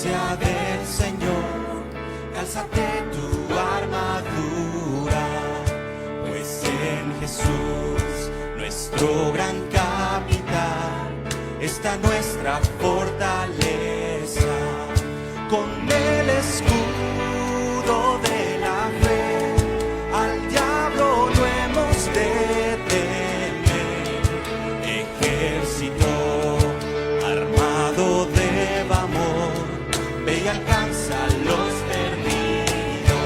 presencia del Señor, cálzate tu armadura, pues en Jesús, nuestro gran capitán, está nuestra fortaleza. Con el escudo de la fe, al diablo no hemos de temer. Ejército armado de amor, ve y alcanza a los perdidos.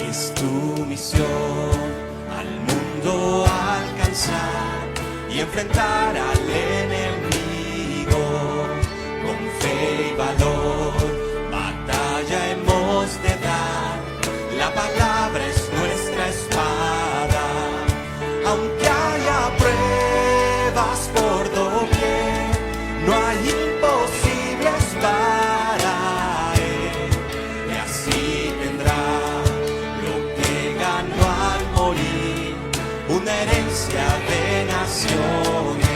Es tu misión al mundo alcanzar y enfrentar al enemigo con fe y valor. Batalla hemos de dar, la palabra es nuestra espada. Aunque haya pruebas por doquier, no hay imposibles para él. Y así tendrá lo que ganó al morir, una herencia de naciones.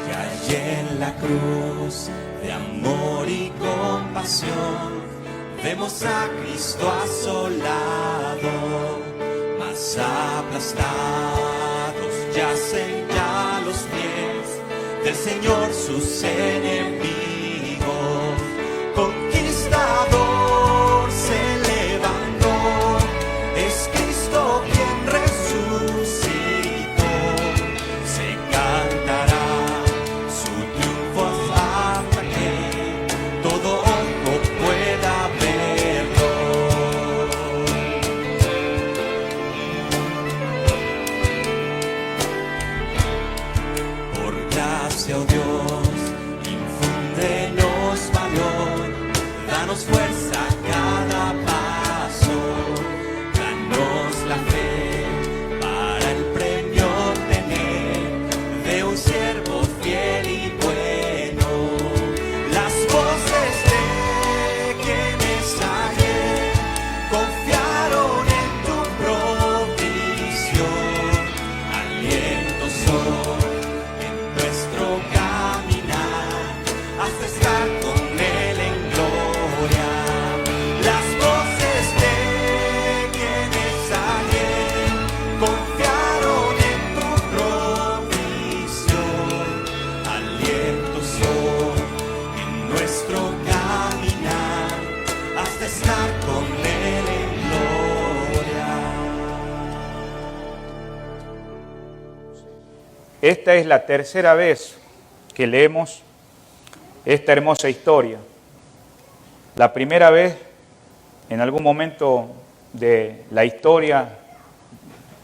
Y allí en la cruz de amor y compasión, vemos a Cristo asolado, mas aplastados yacen ya los pies del Señor sus enemigos. Conquistador se levantó, es Cristo quien resucitó. Se cantará su triunfo hasta que todo ojo pueda verlo. Por gracia, oh Dios, infúndenos valor, danos fuerza a cada paso, danos la fe para el premio tener de un siervo fiel y bueno. Las voces de quienes ayer confiaron en tu provisión, aliento son en nuestro caminar hasta estar con Él en gloria. Las voces de quienes ayer confiaron en tu provisión, aliento son en nuestro caminar hasta estar con Él en gloria. Esta es la tercera vez que leemos esta hermosa historia. La primera vez, en algún momento de la historia,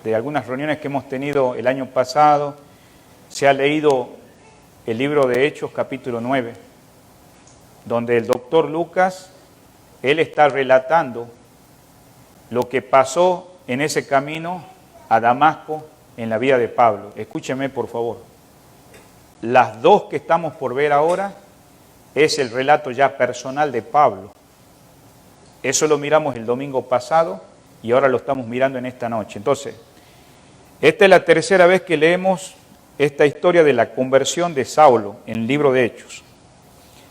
de algunas reuniones que hemos tenido el año pasado, se ha leído el libro de Hechos, capítulo 9, donde el doctor Lucas, él está relatando lo que pasó en ese camino a Damasco en la vida de Pablo. Escúcheme, por favor. Las dos que estamos por ver ahora es el relato ya personal de Pablo. Eso lo miramos el domingo pasado y ahora lo estamos mirando en esta noche. Entonces, esta es la tercera vez que leemos esta historia de la conversión de Saulo en el libro de Hechos.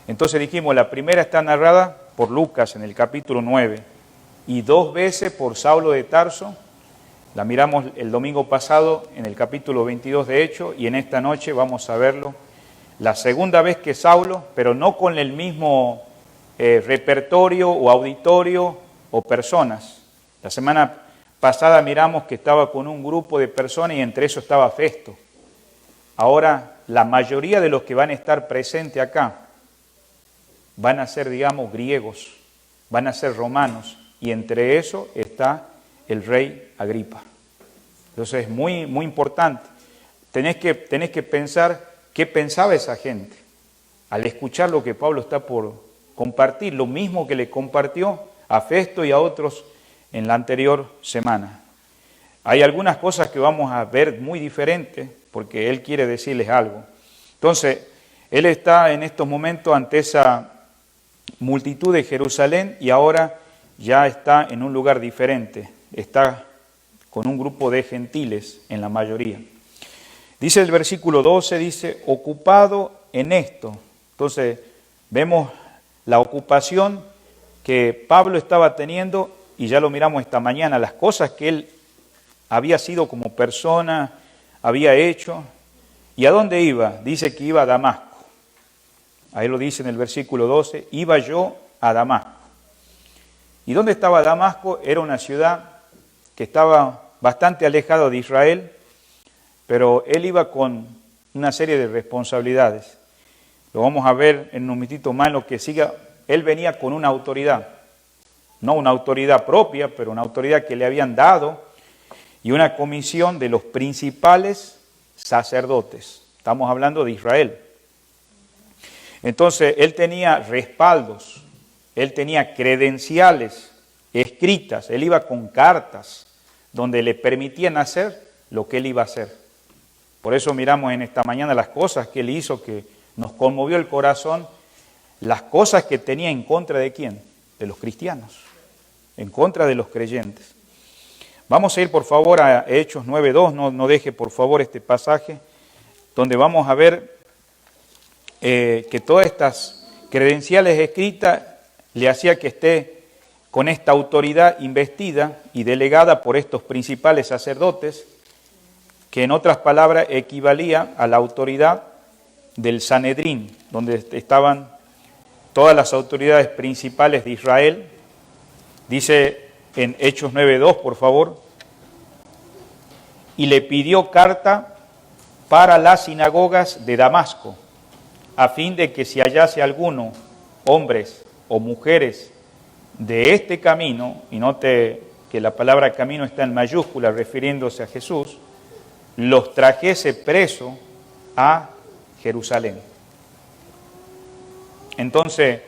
Entonces dijimos, la primera está narrada por Lucas en el capítulo 9 y 2 veces por Saulo de Tarso. La miramos el domingo pasado en el capítulo 22 de Hechos y en esta noche vamos a verlo la segunda vez que Saulo, pero no con el mismo repertorio o auditorio o personas. La semana pasada miramos que estaba con un grupo de personas y entre eso estaba Festo. Ahora la mayoría de los que van a estar presentes acá van a ser, digamos, griegos, van a ser romanos y entre eso está el rey Agripa. Entonces es muy importante. Tenés que pensar qué pensaba esa gente al escuchar lo que Pablo está por compartir, lo mismo que le compartió a Festo y a otros en la anterior semana. Hay algunas cosas que vamos a ver muy diferentes porque él quiere decirles algo. Entonces, él está en estos momentos ante esa multitud de Jerusalén y ahora ya está en un lugar diferente. Está con un grupo de gentiles en la mayoría. Dice el versículo 12, dice, ocupado en esto. Entonces, vemos la ocupación que Pablo estaba teniendo, y ya lo miramos esta mañana, las cosas que él había sido como persona, había hecho. ¿Y a dónde iba? Dice que iba a Damasco. Ahí lo dice en el versículo 12, iba yo a Damasco. ¿Y dónde estaba Damasco? Era una ciudad que estaba bastante alejada de Israel, pero él iba con una serie de responsabilidades. Lo vamos a ver en un momentito más en lo que siga. Él venía con una autoridad, no una autoridad propia, pero una autoridad que le habían dado y una comisión de los principales sacerdotes. Estamos hablando de Israel. Entonces, él tenía respaldos, él tenía credenciales escritas, él iba con cartas donde le permitían hacer lo que él iba a hacer. Por eso miramos en esta mañana las cosas que él hizo, que nos conmovió el corazón, las cosas que tenía en contra de ¿quién? De los cristianos, en contra de los creyentes. Vamos a ir por favor a Hechos 9:2, no deje por favor este pasaje, donde vamos a ver que todas estas credenciales escritas le hacía que esté con esta autoridad investida y delegada por estos principales sacerdotes, que en otras palabras equivalía a la autoridad del Sanedrín, donde estaban todas las autoridades principales de Israel. Dice en Hechos 9:2, por favor, y le pidió carta para las sinagogas de Damasco, a fin de que si hallase alguno, hombres o mujeres, de este camino, y note que la palabra camino está en mayúscula refiriéndose a Jesús, los trajese preso a Jerusalén. Entonces,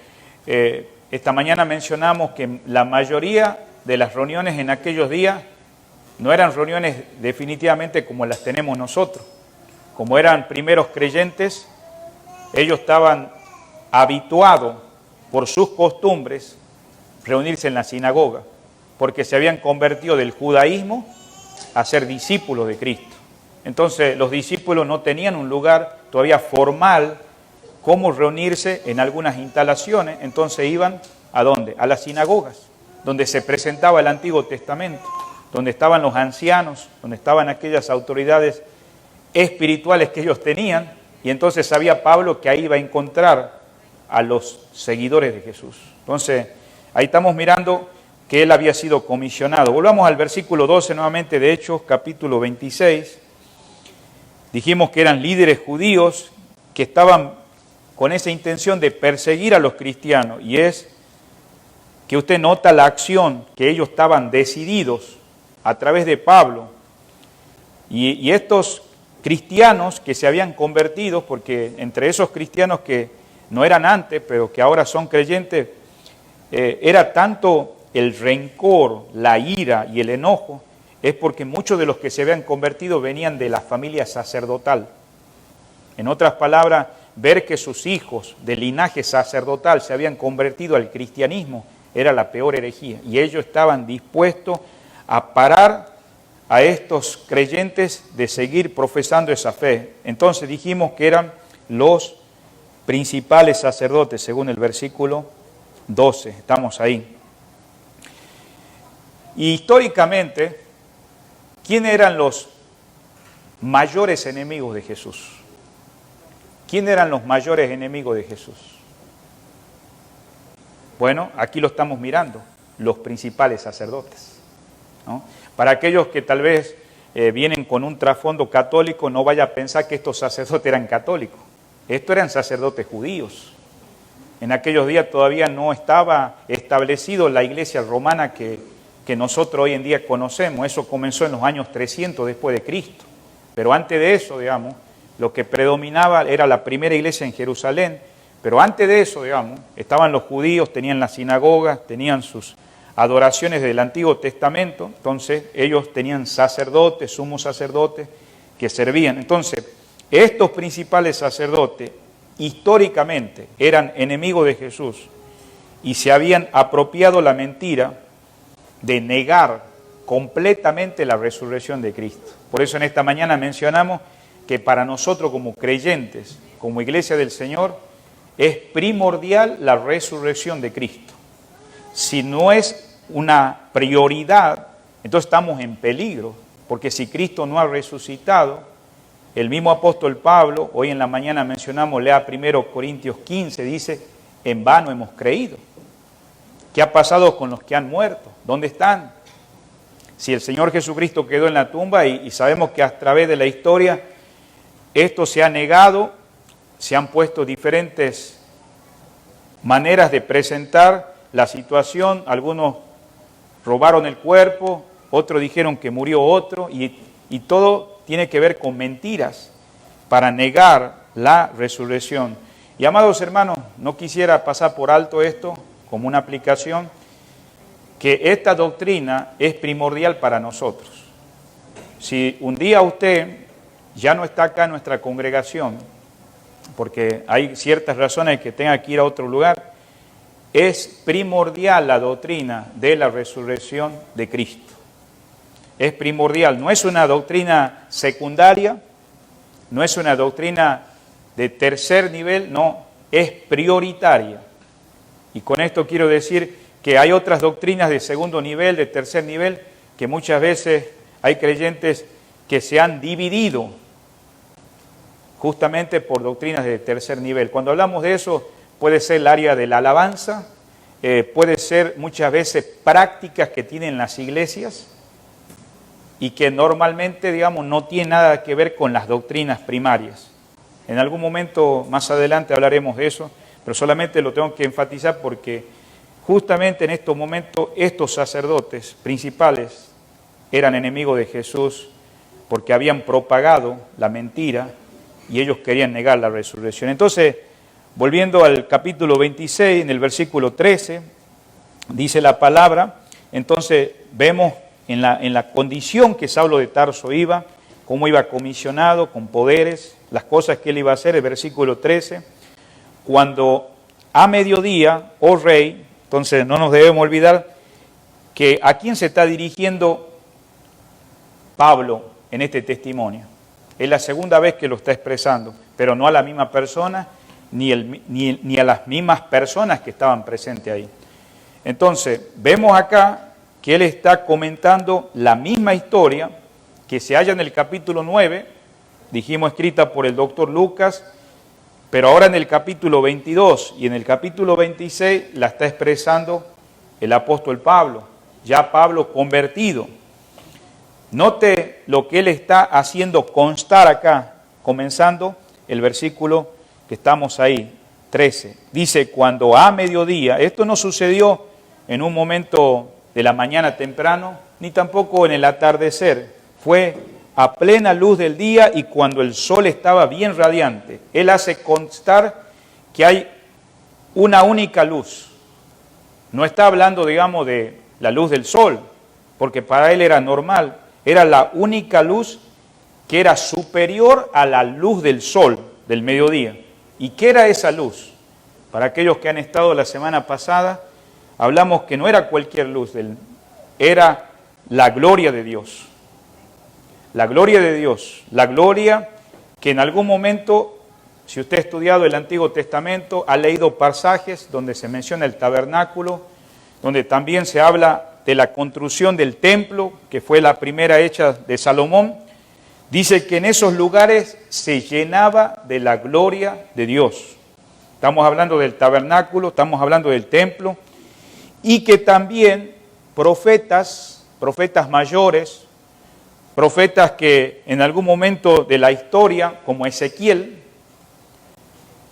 esta mañana mencionamos que la mayoría de las reuniones en aquellos días no eran reuniones definitivamente como las tenemos nosotros. Como eran primeros creyentes, ellos estaban habituados por sus costumbres reunirse en la sinagoga, porque se habían convertido del judaísmo a ser discípulos de Cristo. Entonces los discípulos no tenían un lugar todavía formal como reunirse en algunas instalaciones, entonces iban ¿a dónde? A las sinagogas, donde se presentaba el Antiguo Testamento, donde estaban los ancianos, donde estaban aquellas autoridades espirituales que ellos tenían, y entonces sabía Pablo que ahí iba a encontrar a los seguidores de Jesús. Entonces, ahí estamos mirando que él había sido comisionado. Volvamos al versículo 12 nuevamente de Hechos, capítulo 26. Dijimos que eran líderes judíos que estaban con esa intención de perseguir a los cristianos, y es que usted nota la acción que ellos estaban decididos a través de Pablo, y estos cristianos que se habían convertido, porque entre esos cristianos que no eran antes, pero que ahora son creyentes, era tanto el rencor, la ira y el enojo, es porque muchos de los que se habían convertido venían de la familia sacerdotal. En otras palabras, ver que sus hijos de linaje sacerdotal se habían convertido al cristianismo era la peor herejía, y ellos estaban dispuestos a parar a estos creyentes de seguir profesando esa fe. Entonces dijimos que eran los principales sacerdotes, según el versículo 12, estamos ahí. Y históricamente, ¿quiénes eran los mayores enemigos de Jesús? ¿Quiénes eran los mayores enemigos de Jesús? Bueno, aquí lo estamos mirando, los principales sacerdotes, ¿no? Para aquellos que tal vez vienen con un trasfondo católico, no vaya a pensar que estos sacerdotes eran católicos. Estos eran sacerdotes judíos. En aquellos días todavía no estaba establecido la iglesia romana que nosotros hoy en día conocemos. Eso comenzó en los años 300 después de Cristo. Pero antes de eso, digamos, lo que predominaba era la primera iglesia en Jerusalén. Pero antes de eso, digamos, estaban los judíos, tenían las sinagogas, tenían sus adoraciones del Antiguo Testamento. Entonces ellos tenían sacerdotes, sumos sacerdotes que servían. Entonces, estos principales sacerdotes históricamente eran enemigos de Jesús, y se habían apropiado la mentira de negar completamente la resurrección de Cristo. Por eso en esta mañana mencionamos que para nosotros como creyentes, como iglesia del Señor, es primordial la resurrección de Cristo. Si no es una prioridad, entonces estamos en peligro, porque si Cristo no ha resucitado, el mismo apóstol Pablo, hoy en la mañana mencionamos, lea 1 Corintios 15, dice, en vano hemos creído. ¿Qué ha pasado con los que han muerto? ¿Dónde están? Si el Señor Jesucristo quedó en la tumba y sabemos que a través de la historia esto se ha negado, se han puesto diferentes maneras de presentar la situación, algunos robaron el cuerpo, otros dijeron que murió otro, y todo tiene que ver con mentiras para negar la resurrección. Y amados hermanos, no quisiera pasar por alto esto como una aplicación, que esta doctrina es primordial para nosotros. Si un día usted ya no está acá en nuestra congregación, porque hay ciertas razones que tenga que ir a otro lugar, es primordial la doctrina de la resurrección de Cristo. Es primordial, no es una doctrina secundaria, no es una doctrina de tercer nivel, no, es prioritaria. Y con esto quiero decir que hay otras doctrinas de segundo nivel, de tercer nivel, que muchas veces hay creyentes que se han dividido justamente por doctrinas de tercer nivel. Cuando hablamos de eso, puede ser el área de la alabanza, puede ser muchas veces prácticas que tienen las iglesias y que normalmente, digamos, no tienen nada que ver con las doctrinas primarias. En algún momento más adelante hablaremos de eso, pero solamente lo tengo que enfatizar porque justamente en estos momentos estos sacerdotes principales eran enemigos de Jesús porque habían propagado la mentira y ellos querían negar la resurrección. Entonces, volviendo al capítulo 26, en el versículo 13, dice la palabra, entonces vemos en la condición que Saulo de Tarso iba, cómo iba comisionado, con poderes, las cosas que él iba a hacer, el versículo 13, cuando a mediodía, oh rey, entonces no nos debemos olvidar que a quién se está dirigiendo Pablo en este testimonio. Es la segunda vez que lo está expresando, pero no a la misma persona, ni a las mismas personas que estaban presentes ahí. Entonces, vemos acá que él está comentando la misma historia que se halla en el capítulo 9, dijimos escrita por el doctor Lucas, pero ahora en el capítulo 22 y en el capítulo 26 la está expresando el apóstol Pablo, ya Pablo convertido. Note lo que él está haciendo constar acá, comenzando el versículo que estamos ahí, 13. Dice, cuando a mediodía, esto no sucedió en un momento de la mañana temprano, ni tampoco en el atardecer, fue a plena luz del día y cuando el sol estaba bien radiante. Él hace constar que hay una única luz. No está hablando, digamos, de la luz del sol, porque para él era normal, era la única luz que era superior a la luz del sol del mediodía. ¿Y qué era esa luz? Para aquellos que han estado la semana pasada, hablamos que no era cualquier luz, era la gloria de Dios. La gloria de Dios, la gloria que en algún momento, si usted ha estudiado el Antiguo Testamento, ha leído pasajes donde se menciona el tabernáculo, donde también se habla de la construcción del templo, que fue la primera hecha de Salomón, dice que en esos lugares se llenaba de la gloria de Dios. Estamos hablando del tabernáculo, estamos hablando del templo, y que también profetas mayores, profetas que en algún momento de la historia, como Ezequiel,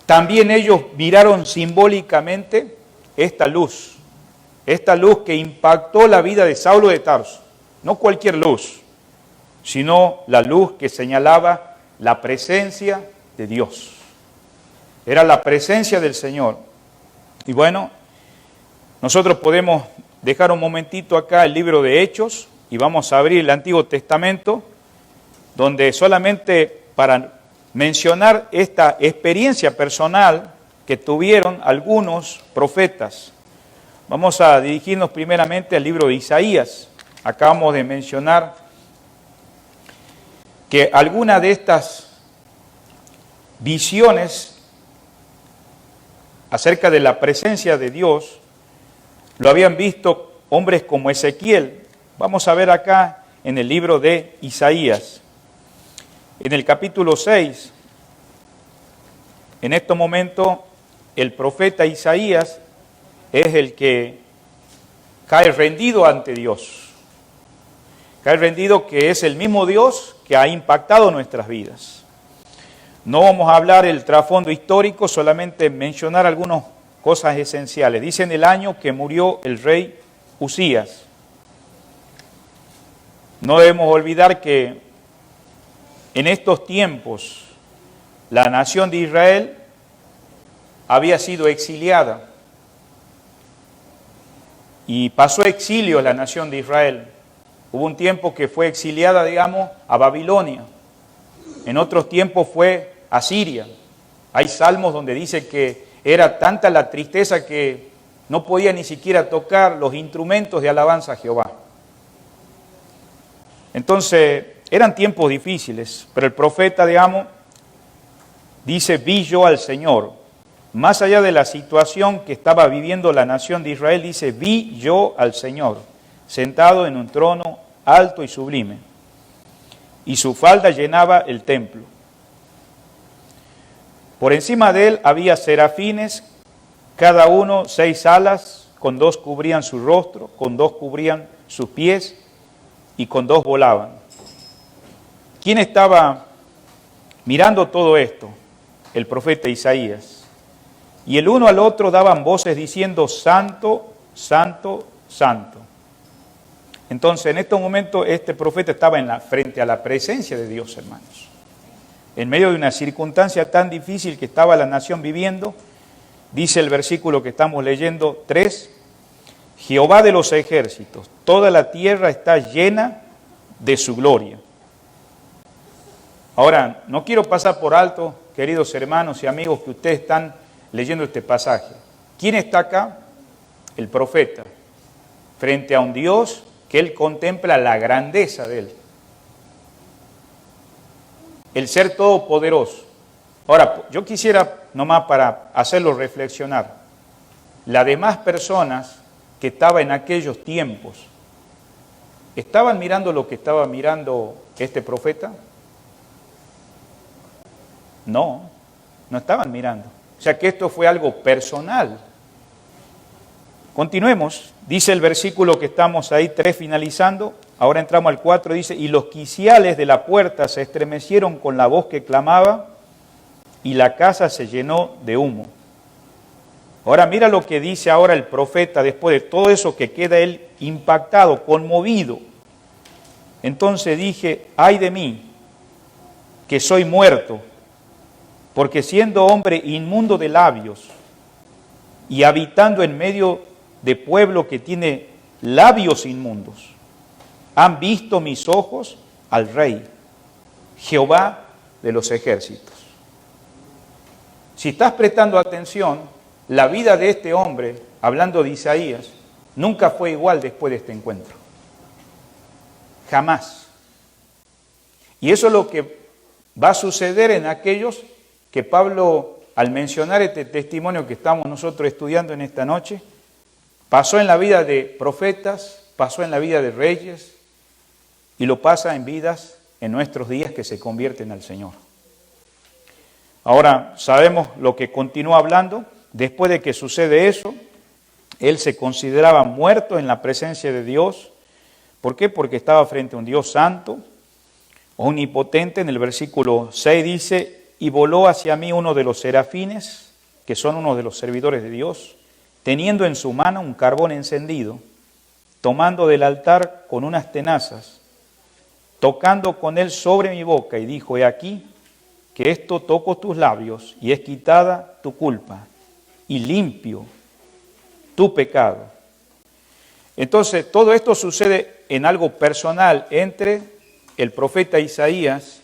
también ellos miraron simbólicamente esta luz que impactó la vida de Saulo de Tarso. No cualquier luz, sino la luz que señalaba la presencia de Dios. Era la presencia del Señor. Y bueno, nosotros podemos dejar un momentito acá el libro de Hechos y vamos a abrir el Antiguo Testamento, donde solamente para mencionar esta experiencia personal que tuvieron algunos profetas, Vamos a dirigirnos primeramente al libro de Isaías. Acabamos de mencionar que algunas de estas visiones acerca de la presencia de Dios lo habían visto hombres como Ezequiel. Vamos a ver acá en el libro de Isaías, en el capítulo 6, en este momento el profeta Isaías es el que cae rendido ante Dios. Cae rendido que es el mismo Dios que ha impactado nuestras vidas. No vamos a hablar el trasfondo histórico, solamente mencionar algunas cosas esenciales. Dice en el año que murió el rey Usías. No debemos olvidar que en estos tiempos la nación de Israel había sido exiliada y pasó exilio la nación de Israel. Hubo un tiempo que fue exiliada, digamos, a Babilonia. En otros tiempos fue a Siria. Hay salmos donde dice que era tanta la tristeza que no podía ni siquiera tocar los instrumentos de alabanza a Jehová. Entonces, eran tiempos difíciles, pero el profeta, digamos, dice, vi yo al Señor. Más allá de la situación que estaba viviendo la nación de Israel, dice, vi yo al Señor, sentado en un trono alto y sublime, y su falda llenaba el templo. Por encima de él había serafines, cada uno 6 alas, con 2 cubrían su rostro, con 2 cubrían sus pies, y con 2 volaban. ¿Quién estaba mirando todo esto? El profeta Isaías. Y el uno al otro daban voces diciendo, Santo, Santo, Santo. Entonces, en este momento, este profeta estaba frente a la presencia de Dios, hermanos. En medio de una circunstancia tan difícil que estaba la nación viviendo, dice el versículo que estamos leyendo, 3, Jehová de los ejércitos, toda la tierra está llena de su gloria. Ahora, no quiero pasar por alto, queridos hermanos y amigos, que ustedes están leyendo este pasaje. ¿Quién está acá? El profeta, frente a un Dios que él contempla la grandeza de él. El ser todopoderoso. Ahora, yo quisiera, nomás para hacerlo reflexionar, las demás personas que estaban en aquellos tiempos, ¿estaban mirando lo que estaba mirando este profeta? No, no estaban mirando. O sea que esto fue algo personal. Continuemos, dice el versículo que estamos ahí 3 finalizando, ahora entramos al 4, dice, y los quiciales de la puerta se estremecieron con la voz que clamaba, y la casa se llenó de humo. Ahora mira lo que dice ahora el profeta, después de todo eso que queda él impactado, conmovido. Entonces dije, ay de mí, que soy muerto, porque siendo hombre inmundo de labios y habitando en medio de pueblo que tiene labios inmundos, han visto mis ojos al Rey, Jehová de los ejércitos. Si estás prestando atención, la vida de este hombre, hablando de Isaías, nunca fue igual después de este encuentro. Jamás. Y eso es lo que va a suceder en aquellos que Pablo, al mencionar este testimonio que estamos nosotros estudiando en esta noche, pasó en la vida de profetas, pasó en la vida de reyes y lo pasa en vidas en nuestros días que se convierten al Señor. Ahora sabemos lo que continúa hablando. Después de que sucede eso, él se consideraba muerto en la presencia de Dios. ¿Por qué? Porque estaba frente a un Dios santo, omnipotente. En el versículo 6 dice, y voló hacia mí uno de los serafines, que son uno de los servidores de Dios, teniendo en su mano un carbón encendido, tomando del altar con unas tenazas, tocando con él sobre mi boca, y dijo, he aquí, que esto toco tus labios, y es quitada tu culpa, y limpio tu pecado. Entonces, todo esto sucede en algo personal entre el profeta Isaías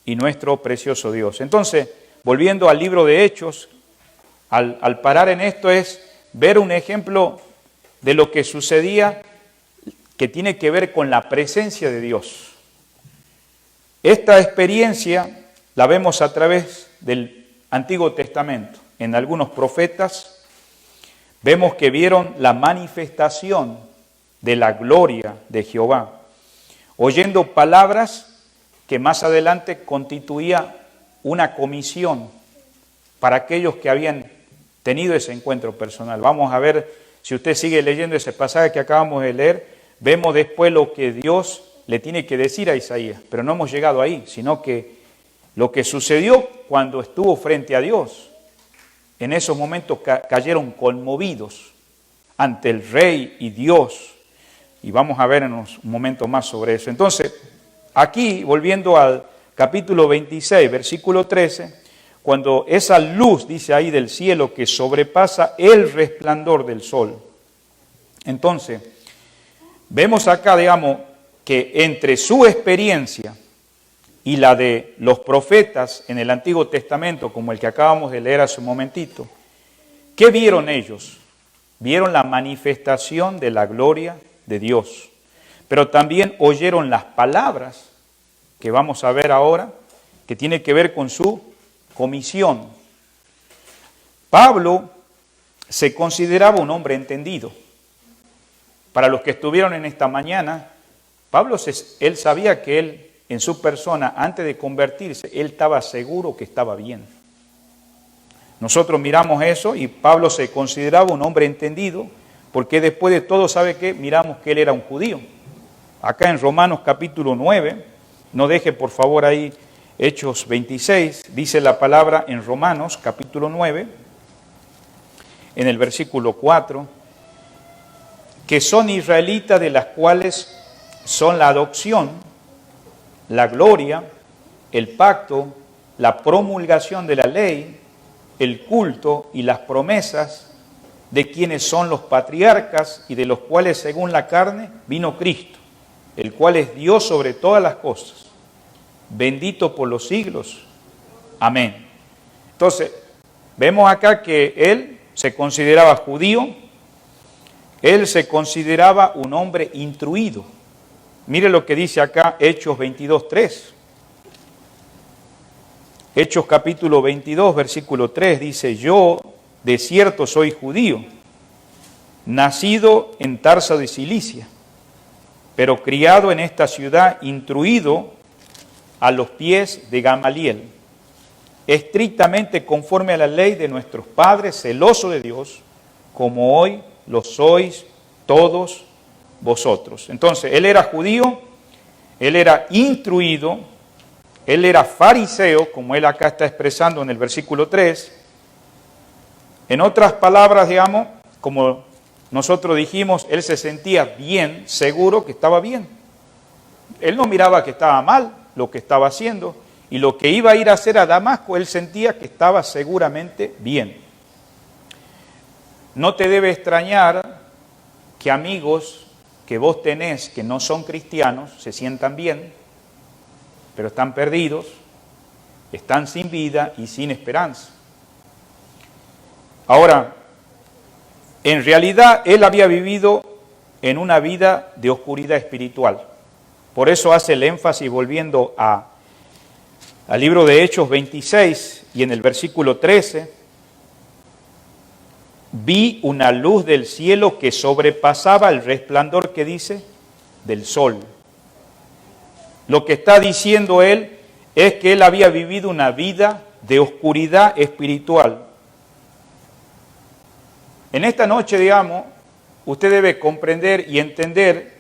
y nuestro precioso Dios. Entonces, volviendo al libro de Hechos, al parar en esto es ver un ejemplo de lo que sucedía que tiene que ver con la presencia de Dios. Esta experiencia la vemos a través del Antiguo Testamento. En algunos profetas vemos que vieron la manifestación de la gloria de Jehová, oyendo palabras que más adelante constituía una comisión para aquellos que habían tenido ese encuentro personal. Vamos a ver, si usted sigue leyendo ese pasaje que acabamos de leer, vemos después lo que Dios le tiene que decir a Isaías, pero no hemos llegado ahí, sino que lo que sucedió cuando estuvo frente a Dios, en esos momentos cayeron conmovidos ante el Rey y Dios, y vamos a ver en un momento más sobre eso. Entonces, aquí, volviendo al capítulo 26, versículo 13, cuando esa luz, dice ahí del cielo, que sobrepasa el resplandor del sol. Entonces, vemos acá, digamos, que entre su experiencia y la de los profetas en el Antiguo Testamento, como el que acabamos de leer hace un momentito, ¿qué vieron ellos? Vieron la manifestación de la gloria de Dios, pero también oyeron las palabras que vamos a ver ahora, que tiene que ver con su comisión. Pablo se consideraba un hombre entendido. Para los que estuvieron en esta mañana, Pablo, él sabía que él, en su persona, antes de convertirse, él estaba seguro que estaba bien. Nosotros miramos eso y Pablo se consideraba un hombre entendido, porque después de todo, ¿sabe qué? Miramos que él era un judío. Acá en Romanos capítulo 9, no deje por favor ahí Hechos 26, dice la palabra en Romanos capítulo 9, en el versículo 4, que son israelitas, de las cuales son la adopción, la gloria, el pacto, la promulgación de la ley, el culto y las promesas, de quienes son los patriarcas y de los cuales según la carne vino Cristo, el cual es Dios sobre todas las cosas, bendito por los siglos. Amén. Entonces, vemos acá que él se consideraba judío, él se consideraba un hombre instruido. Mire lo que dice acá Hechos 22:3. Hechos capítulo 22, versículo 3, dice: yo de cierto soy judío, nacido en Tarso de Cilicia, pero criado en esta ciudad, instruido a los pies de Gamaliel, estrictamente conforme a la ley de nuestros padres, celoso de Dios, como hoy lo sois todos vosotros. Entonces, él era judío, él era instruido, él era fariseo, como él acá está expresando en el versículo 3. En otras palabras, digamos, como nosotros dijimos, él se sentía bien, seguro que estaba bien. Él no miraba que estaba mal lo que estaba haciendo, y lo que iba a ir a hacer a Damasco, él sentía que estaba seguramente bien. No te debe extrañar que amigos que vos tenés que no son cristianos se sientan bien, pero están perdidos, están sin vida y sin esperanza. Ahora, en realidad él había vivido en una vida de oscuridad espiritual. Por eso hace el énfasis, volviendo al libro de Hechos 26 y en el versículo 13, vi una luz del cielo que sobrepasaba el resplandor, que dice, del sol. Lo que está diciendo él es que él había vivido una vida de oscuridad espiritual. En esta noche, digamos, usted debe comprender y entender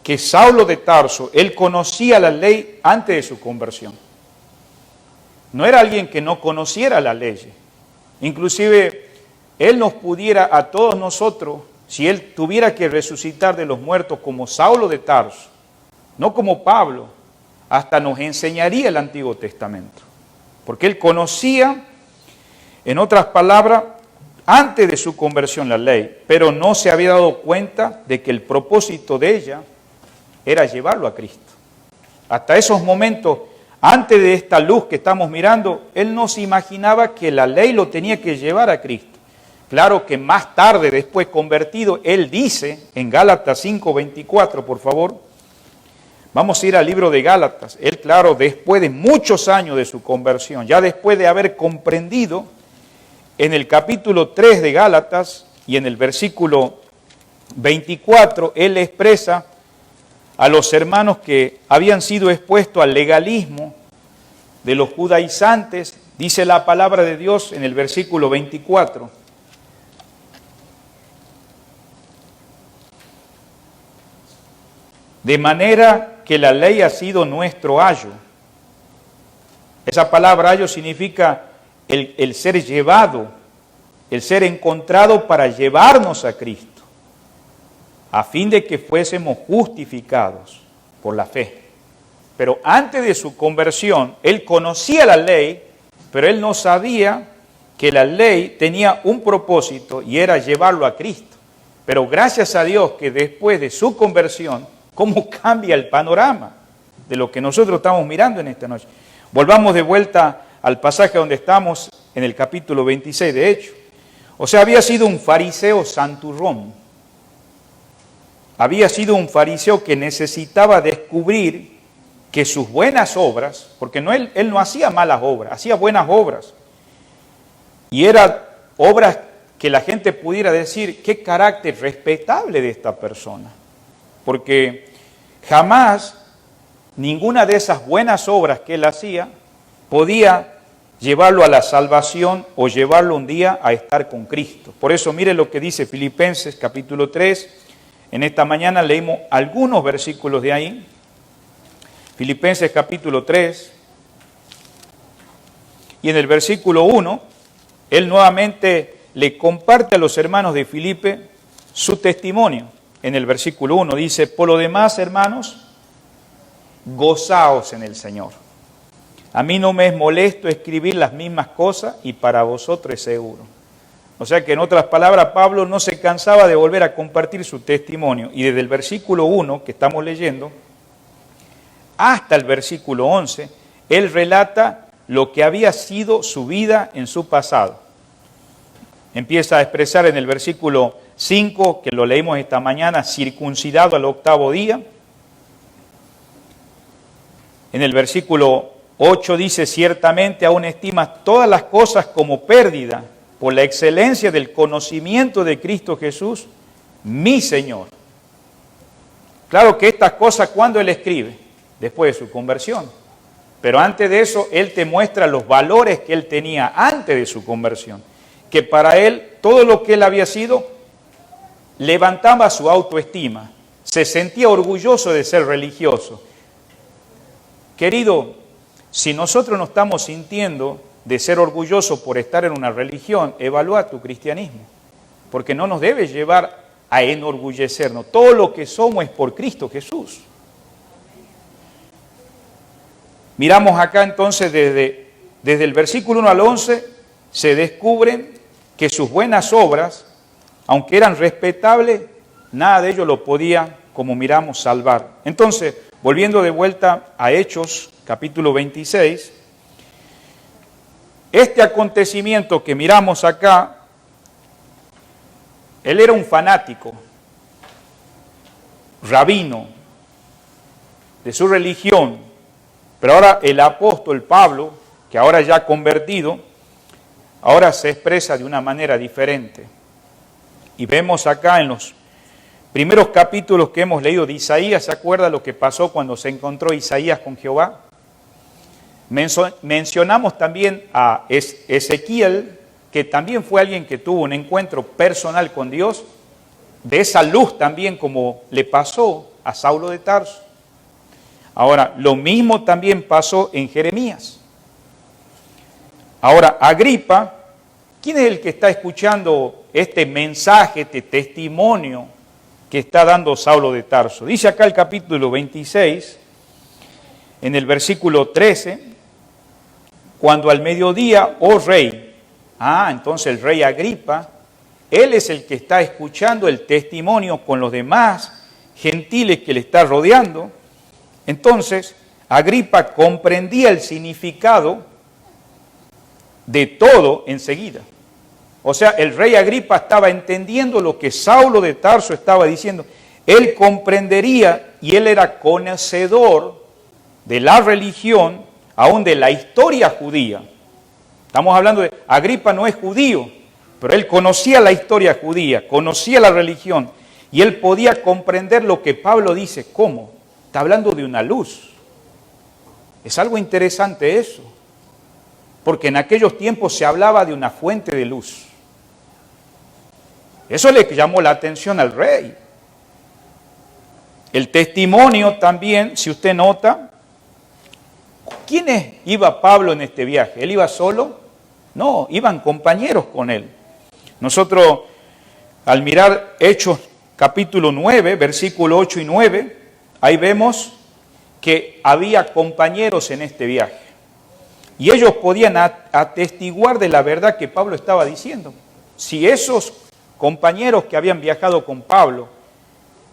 que Saulo de Tarso, él conocía la ley antes de su conversión. No era alguien que no conociera la ley. Inclusive, él nos pudiera a todos nosotros, si él tuviera que resucitar de los muertos como Saulo de Tarso, no como Pablo, hasta nos enseñaría el Antiguo Testamento. Porque él conocía, en otras palabras, antes de su conversión la ley, pero no se había dado cuenta de que el propósito de ella era llevarlo a Cristo. Hasta esos momentos, antes de esta luz que estamos mirando, él no se imaginaba que la ley lo tenía que llevar a Cristo, Claro que más tarde, después convertido, él dice en Gálatas 5:24, por favor. Vamos a ir al libro de Gálatas. Él, claro, después de muchos años de su conversión, ya después de haber comprendido, en el capítulo 3 de Gálatas y en el versículo 24, él expresa a los hermanos que habían sido expuestos al legalismo de los judaizantes, dice la palabra de Dios en el versículo 24. De manera que la ley ha sido nuestro ayo. Esa palabra ayo significa el ser llevado, el ser encontrado para llevarnos a Cristo, a fin de que fuésemos justificados por la fe. Pero antes de su conversión, él conocía la ley, pero él no sabía que la ley tenía un propósito y era llevarlo a Cristo. Pero gracias a Dios que después de su conversión, ¿cómo cambia el panorama de lo que nosotros estamos mirando en esta noche? Volvamos de vuelta al pasaje donde estamos, en el capítulo 26 de Hechos. O sea, había sido un fariseo santurrón. Había sido un fariseo que necesitaba descubrir que sus buenas obras, porque él no hacía malas obras, hacía buenas obras. Y eran obras que la gente pudiera decir, qué carácter respetable de esta persona. Porque jamás ninguna de esas buenas obras que él hacía podía llevarlo a la salvación o llevarlo un día a estar con Cristo. Por eso mire lo que dice Filipenses capítulo 3. En esta mañana leímos algunos versículos de ahí. Filipenses capítulo 3. Y en el versículo 1, él nuevamente le comparte a los hermanos de Filipe su testimonio. En el versículo 1 dice, por lo demás, hermanos, gozaos en el Señor. A mí no me es molesto escribir las mismas cosas y para vosotros es seguro. O sea que en otras palabras, Pablo no se cansaba de volver a compartir su testimonio. Y desde el versículo 1 que estamos leyendo, hasta el versículo 11, él relata lo que había sido su vida en su pasado. Empieza a expresar en el versículo 5, que lo leímos esta mañana, circuncidado al 8º día. En el versículo 8 dice, ciertamente aún estimas todas las cosas como pérdida por la excelencia del conocimiento de Cristo Jesús, mi Señor. Claro que estas cosas, ¿cuándo él escribe? Después de su conversión. Pero antes de eso, él te muestra los valores que él tenía antes de su conversión. Que para él, todo lo que él había sido, levantaba su autoestima. Se sentía orgulloso de ser religioso. Querido, si nosotros no estamos sintiendo de ser orgullosos por estar en una religión, evalúa tu cristianismo. Porque no nos debe llevar a enorgullecernos. Todo lo que somos es por Cristo Jesús. Miramos acá entonces desde el versículo 1 al 11, se descubren que sus buenas obras, aunque eran respetables, nada de ello lo podía, como miramos, salvar. Entonces, volviendo de vuelta a Hechos, capítulo 26, este acontecimiento que miramos acá, él era un fanático, rabino, de su religión, pero ahora el apóstol Pablo, que ahora ya convertido, ahora se expresa de una manera diferente. Y vemos acá en los primeros capítulos que hemos leído de Isaías, ¿se acuerda lo que pasó cuando se encontró Isaías con Jehová? Mencionamos también a Ezequiel, que también fue alguien que tuvo un encuentro personal con Dios, de esa luz también como le pasó a Saulo de Tarso. Ahora, lo mismo también pasó en Jeremías. Ahora, Agripa, ¿quién es el que está escuchando este mensaje, este testimonio que está dando Saulo de Tarso? Dice acá el capítulo 26, en el versículo 13, cuando al mediodía, oh rey, entonces el rey Agripa, él es el que está escuchando el testimonio con los demás gentiles que le está rodeando. Entonces, Agripa comprendía el significado de todo enseguida. O sea, el rey Agripa estaba entendiendo lo que Saulo de Tarso estaba diciendo. Él comprendería y él era conocedor de la religión, aún de la historia judía. Estamos hablando de, Agripa no es judío, pero él conocía la historia judía, conocía la religión, y él podía comprender lo que Pablo dice. ¿Cómo? Está hablando de una luz. Es algo interesante eso, porque en aquellos tiempos se hablaba de una fuente de luz. Eso le llamó la atención al rey. El testimonio también, si usted nota, ¿quiénes iba Pablo en este viaje? ¿Él iba solo? No, iban compañeros con él. Nosotros, al mirar Hechos capítulo 9, versículo 8 y 9, ahí vemos que había compañeros en este viaje. Y ellos podían atestiguar de la verdad que Pablo estaba diciendo. Si esos compañeros que habían viajado con Pablo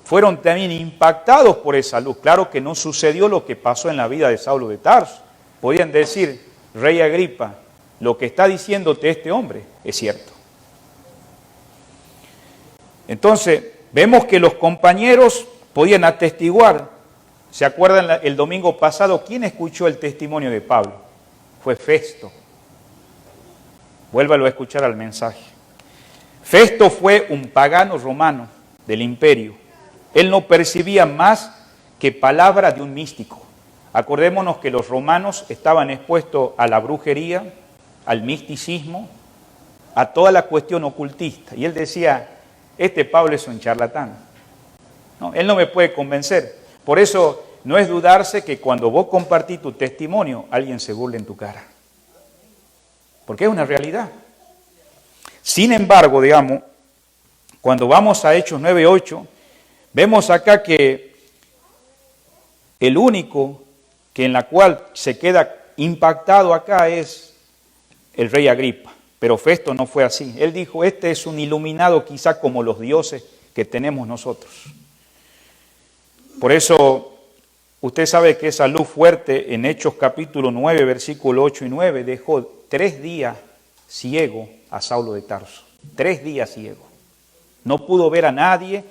fueron también impactados por esa luz, claro que no sucedió lo que pasó en la vida de Saulo de Tarso. Podían decir, rey Agripa, lo que está diciéndote este hombre es cierto. Entonces, vemos que los compañeros podían atestiguar. ¿Se acuerdan el domingo pasado? ¿Quién escuchó el testimonio de Pablo? Fue Festo. Vuélvalo a escuchar al mensaje. Festo fue un pagano romano del imperio. Él no percibía más que palabra de un místico. Acordémonos que los romanos estaban expuestos a la brujería, al misticismo, a toda la cuestión ocultista. Y él decía, este Pablo es un charlatán. No, él no me puede convencer. Por eso no es dudarse que cuando vos compartís tu testimonio, alguien se burle en tu cara. Porque es una realidad. Sin embargo, digamos, cuando vamos a Hechos 9:8, vemos acá que el único que en la cual se queda impactado acá es el rey Agripa. Pero Festo no fue así. Él dijo, este es un iluminado quizá como los dioses que tenemos nosotros. Por eso, usted sabe que esa luz fuerte en Hechos capítulo 9, versículo 8 y 9, dejó 3 días ciego a Saulo de Tarso. 3 días ciego. No pudo ver a nadie,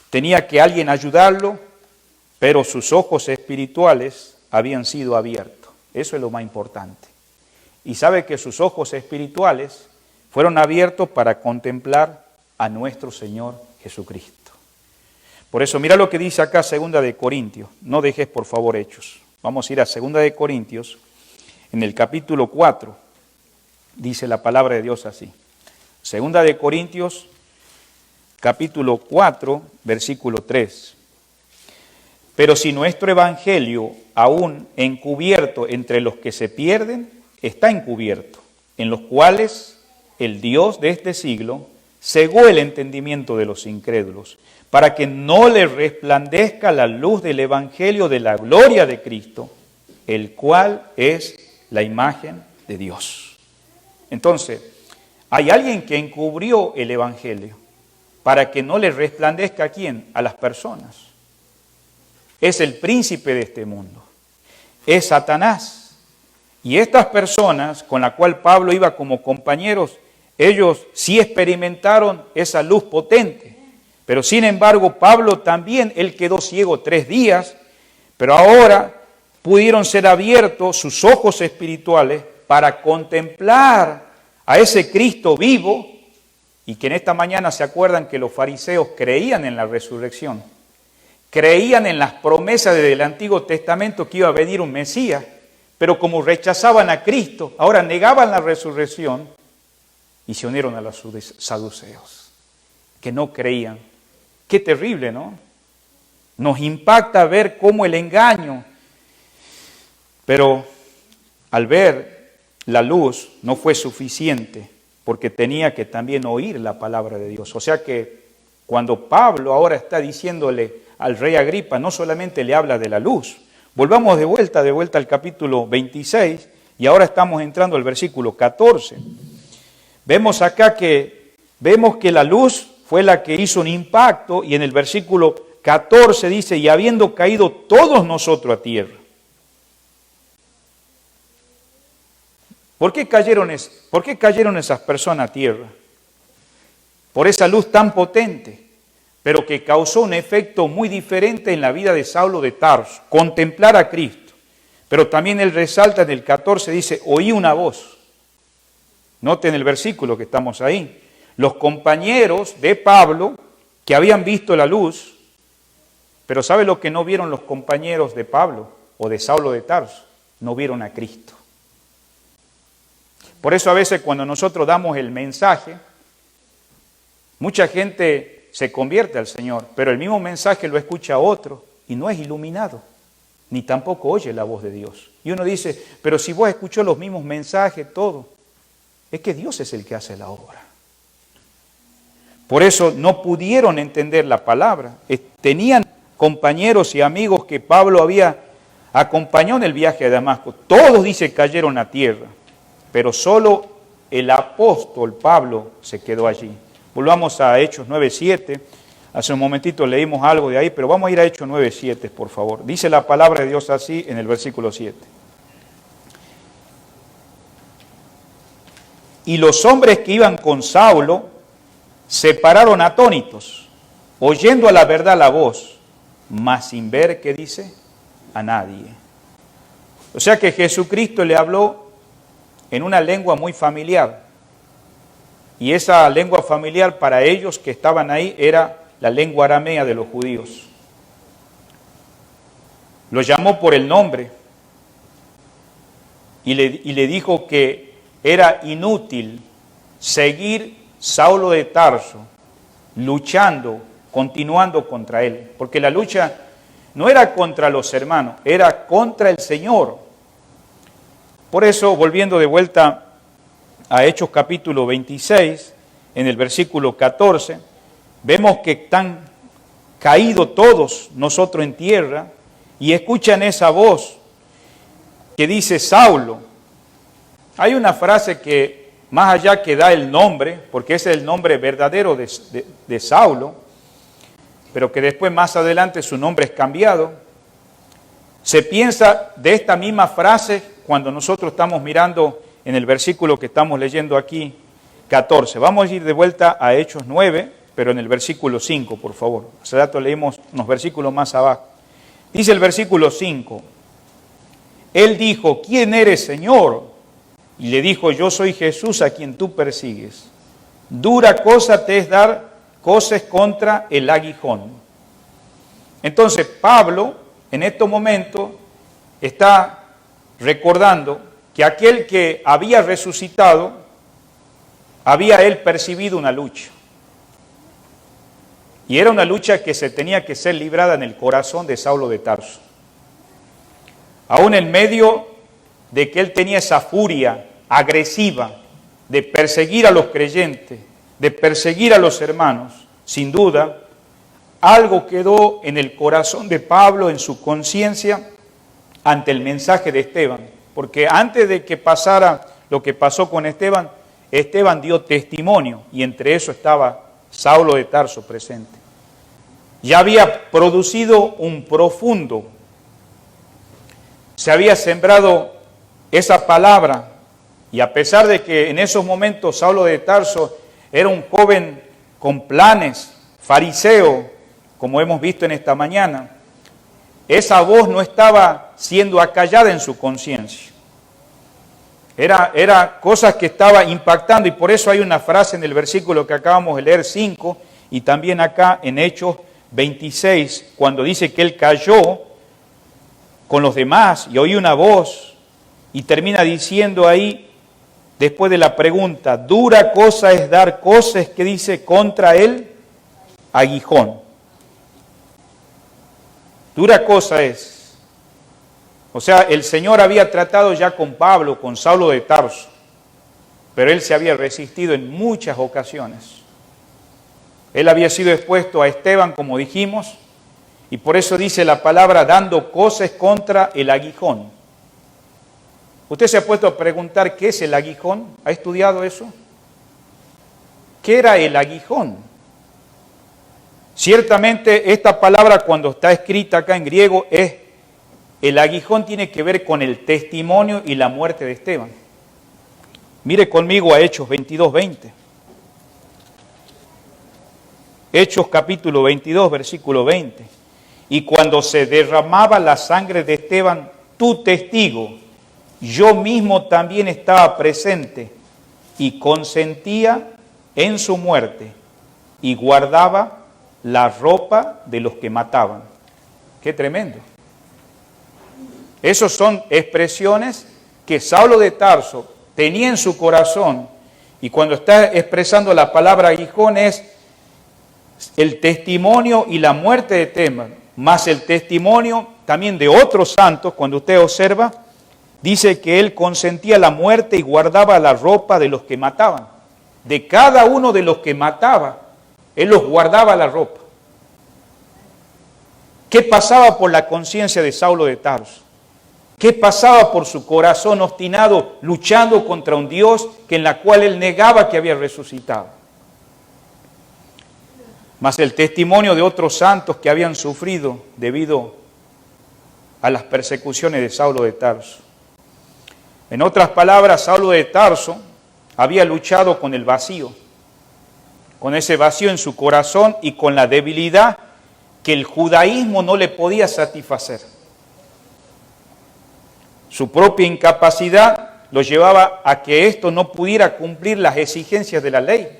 tenía que alguien ayudarlo, pero sus ojos espirituales habían sido abiertos. Eso es lo más importante. Y sabe que sus ojos espirituales fueron abiertos para contemplar a nuestro Señor Jesucristo. Por eso, mira lo que dice acá 2 de Corintios. No dejes por favor Hechos. Vamos a ir a 2 de Corintios, en el capítulo 4, dice la palabra de Dios así. 2 de Corintios, capítulo 4, versículo 3. Pero si nuestro evangelio, aún encubierto entre los que se pierden, está encubierto, en los cuales el Dios de este siglo cegó el entendimiento de los incrédulos, para que no les resplandezca la luz del evangelio de la gloria de Cristo, el cual es la imagen de Dios. Entonces, hay alguien que encubrió el evangelio para que no le resplandezca ¿a quién? A las personas. Es el príncipe de este mundo. Es Satanás. Y estas personas con las cuales Pablo iba como compañeros, ellos sí experimentaron esa luz potente. Pero sin embargo, Pablo también, él quedó ciego 3 días, pero ahora pudieron ser abiertos sus ojos espirituales para contemplar a ese Cristo vivo, y que en esta mañana se acuerdan que los fariseos creían en la resurrección, creían en las promesas del Antiguo Testamento que iba a venir un Mesías, pero como rechazaban a Cristo, ahora negaban la resurrección y se unieron a los saduceos, que no creían. Qué terrible, ¿no? Nos impacta ver cómo el engaño, pero al ver la luz no fue suficiente, porque tenía que también oír la palabra de Dios. O sea que cuando Pablo ahora está diciéndole al rey Agripa, no solamente le habla de la luz. Volvamos de vuelta al capítulo 26 y ahora estamos entrando al versículo 14. Vemos acá que la luz fue la que hizo un impacto y en el versículo 14 dice, y habiendo caído todos nosotros a tierra. ¿Por qué cayeron esas personas a tierra? por esa luz tan potente, pero que causó un efecto muy diferente en la vida de Saulo de Tarso, contemplar a Cristo. Pero también él resalta en el 14, dice, oí una voz. Noten el versículo que estamos ahí. Los compañeros de Pablo, que habían visto la luz, pero ¿sabe lo que no vieron los compañeros de Pablo o de Saulo de Tarso? No vieron a Cristo. Por eso a veces cuando nosotros damos el mensaje, mucha gente se convierte al Señor, pero el mismo mensaje lo escucha otro y no es iluminado, ni tampoco oye la voz de Dios. Y uno dice, pero si vos escuchó los mismos mensajes, todo, es que Dios es el que hace la obra. Por eso no pudieron entender la palabra. Tenían compañeros y amigos que Pablo había acompañado en el viaje a Damasco. Todos, dice, cayeron a tierra, pero solo el apóstol Pablo se quedó allí. Volvamos a Hechos 9:7. Hace un momentito leímos algo de ahí, pero vamos a ir a Hechos 9:7, por favor. Dice la palabra de Dios así en el versículo 7. Y los hombres que iban con Saulo se pararon atónitos, oyendo a la verdad la voz, mas sin ver, ¿qué dice? A nadie. O sea que Jesucristo le habló en una lengua muy familiar. Y esa lengua familiar para ellos que estaban ahí era la lengua aramea de los judíos. Lo llamó por el nombre y le dijo que era inútil seguir Saulo de Tarso luchando, continuando contra él, porque la lucha no era contra los hermanos, era contra el Señor. Por eso, volviendo de vuelta a Hechos capítulo 26, en el versículo 14, vemos que están caídos todos nosotros en tierra y escuchan esa voz que dice Saulo. Hay una frase que más allá que da el nombre, porque ese es el nombre verdadero de Saulo, pero que después más adelante su nombre es cambiado, se piensa de esta misma frase cuando nosotros estamos mirando en el versículo que estamos leyendo aquí, 14. Vamos a ir de vuelta a Hechos 9, pero en el versículo 5, por favor. Hace rato leímos unos versículos más abajo. Dice el versículo 5, él dijo, ¿quién eres, Señor? Y le dijo, yo soy Jesús a quien tú persigues. Dura cosa te es dar coces contra el aguijón. Entonces Pablo, en estos momentos, está recordando que aquel que había resucitado, había él percibido una lucha. Y era una lucha que se tenía que ser librada en el corazón de Saulo de Tarso. Aún en medio de que él tenía esa furia agresiva de perseguir a los creyentes, de perseguir a los hermanos, sin duda, algo quedó en el corazón de Pablo, en su conciencia, ante el mensaje de Esteban. Porque antes de que pasara lo que pasó con Esteban, Esteban dio testimonio y entre eso estaba Saulo de Tarso presente. Ya había producido un profundo, se había sembrado esa palabra y a pesar de que en esos momentos Saulo de Tarso era un joven con planes, fariseo, como hemos visto en esta mañana, esa voz no estaba siendo acallada en su conciencia. Era cosas que estaba impactando y por eso hay una frase en el versículo que acabamos de leer 5 y también acá en Hechos 26, cuando dice que él cayó con los demás y oí una voz y termina diciendo ahí, después de la pregunta, dura cosa es dar coces, que dice contra el aguijón. Dura cosa es. O sea, el Señor había tratado ya con Pablo, con Saulo de Tarso, pero él se había resistido en muchas ocasiones. Él había sido expuesto a Esteban, como dijimos, y por eso dice la palabra dando coces contra el aguijón. ¿Usted se ha puesto a preguntar qué es el aguijón? ¿Ha estudiado eso? ¿Qué era el aguijón? Ciertamente esta palabra cuando está escrita acá en griego el aguijón tiene que ver con el testimonio y la muerte de Esteban. Mire conmigo a Hechos 22:20. Hechos capítulo 22, versículo 20. Y cuando se derramaba la sangre de Esteban, tu testigo, yo mismo también estaba presente y consentía en su muerte y guardaba la ropa de los que mataban. ¡Qué tremendo! Esas son expresiones que Saulo de Tarso tenía en su corazón, y cuando está expresando la palabra aguijón es el testimonio y la muerte de Esteban, más el testimonio también de otros santos. Cuando usted observa, dice que él consentía la muerte y guardaba la ropa de los que mataban. De cada uno de los que mataba, él los guardaba la ropa. ¿Qué pasaba por la conciencia de Saulo de Tarso? ¿Qué pasaba por su corazón obstinado luchando contra un Dios en la cual él negaba que había resucitado? Más el testimonio de otros santos que habían sufrido debido a las persecuciones de Saulo de Tarso. En otras palabras, Saulo de Tarso había luchado con el vacío, con ese vacío en su corazón y con la debilidad que el judaísmo no le podía satisfacer. Su propia incapacidad lo llevaba a que esto no pudiera cumplir las exigencias de la ley.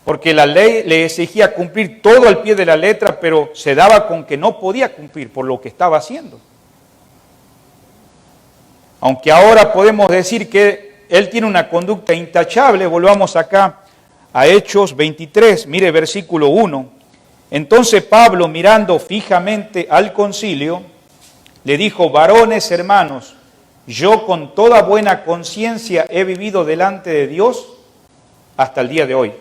Porque la ley le exigía cumplir todo al pie de la letra, pero se daba con que no podía cumplir por lo que estaba haciendo. Aunque ahora podemos decir que él tiene una conducta intachable, volvamos acá a Hechos 23, mire versículo 1. Entonces Pablo, mirando fijamente al concilio, le dijo: varones hermanos, yo con toda buena conciencia he vivido delante de Dios hasta el día de hoy.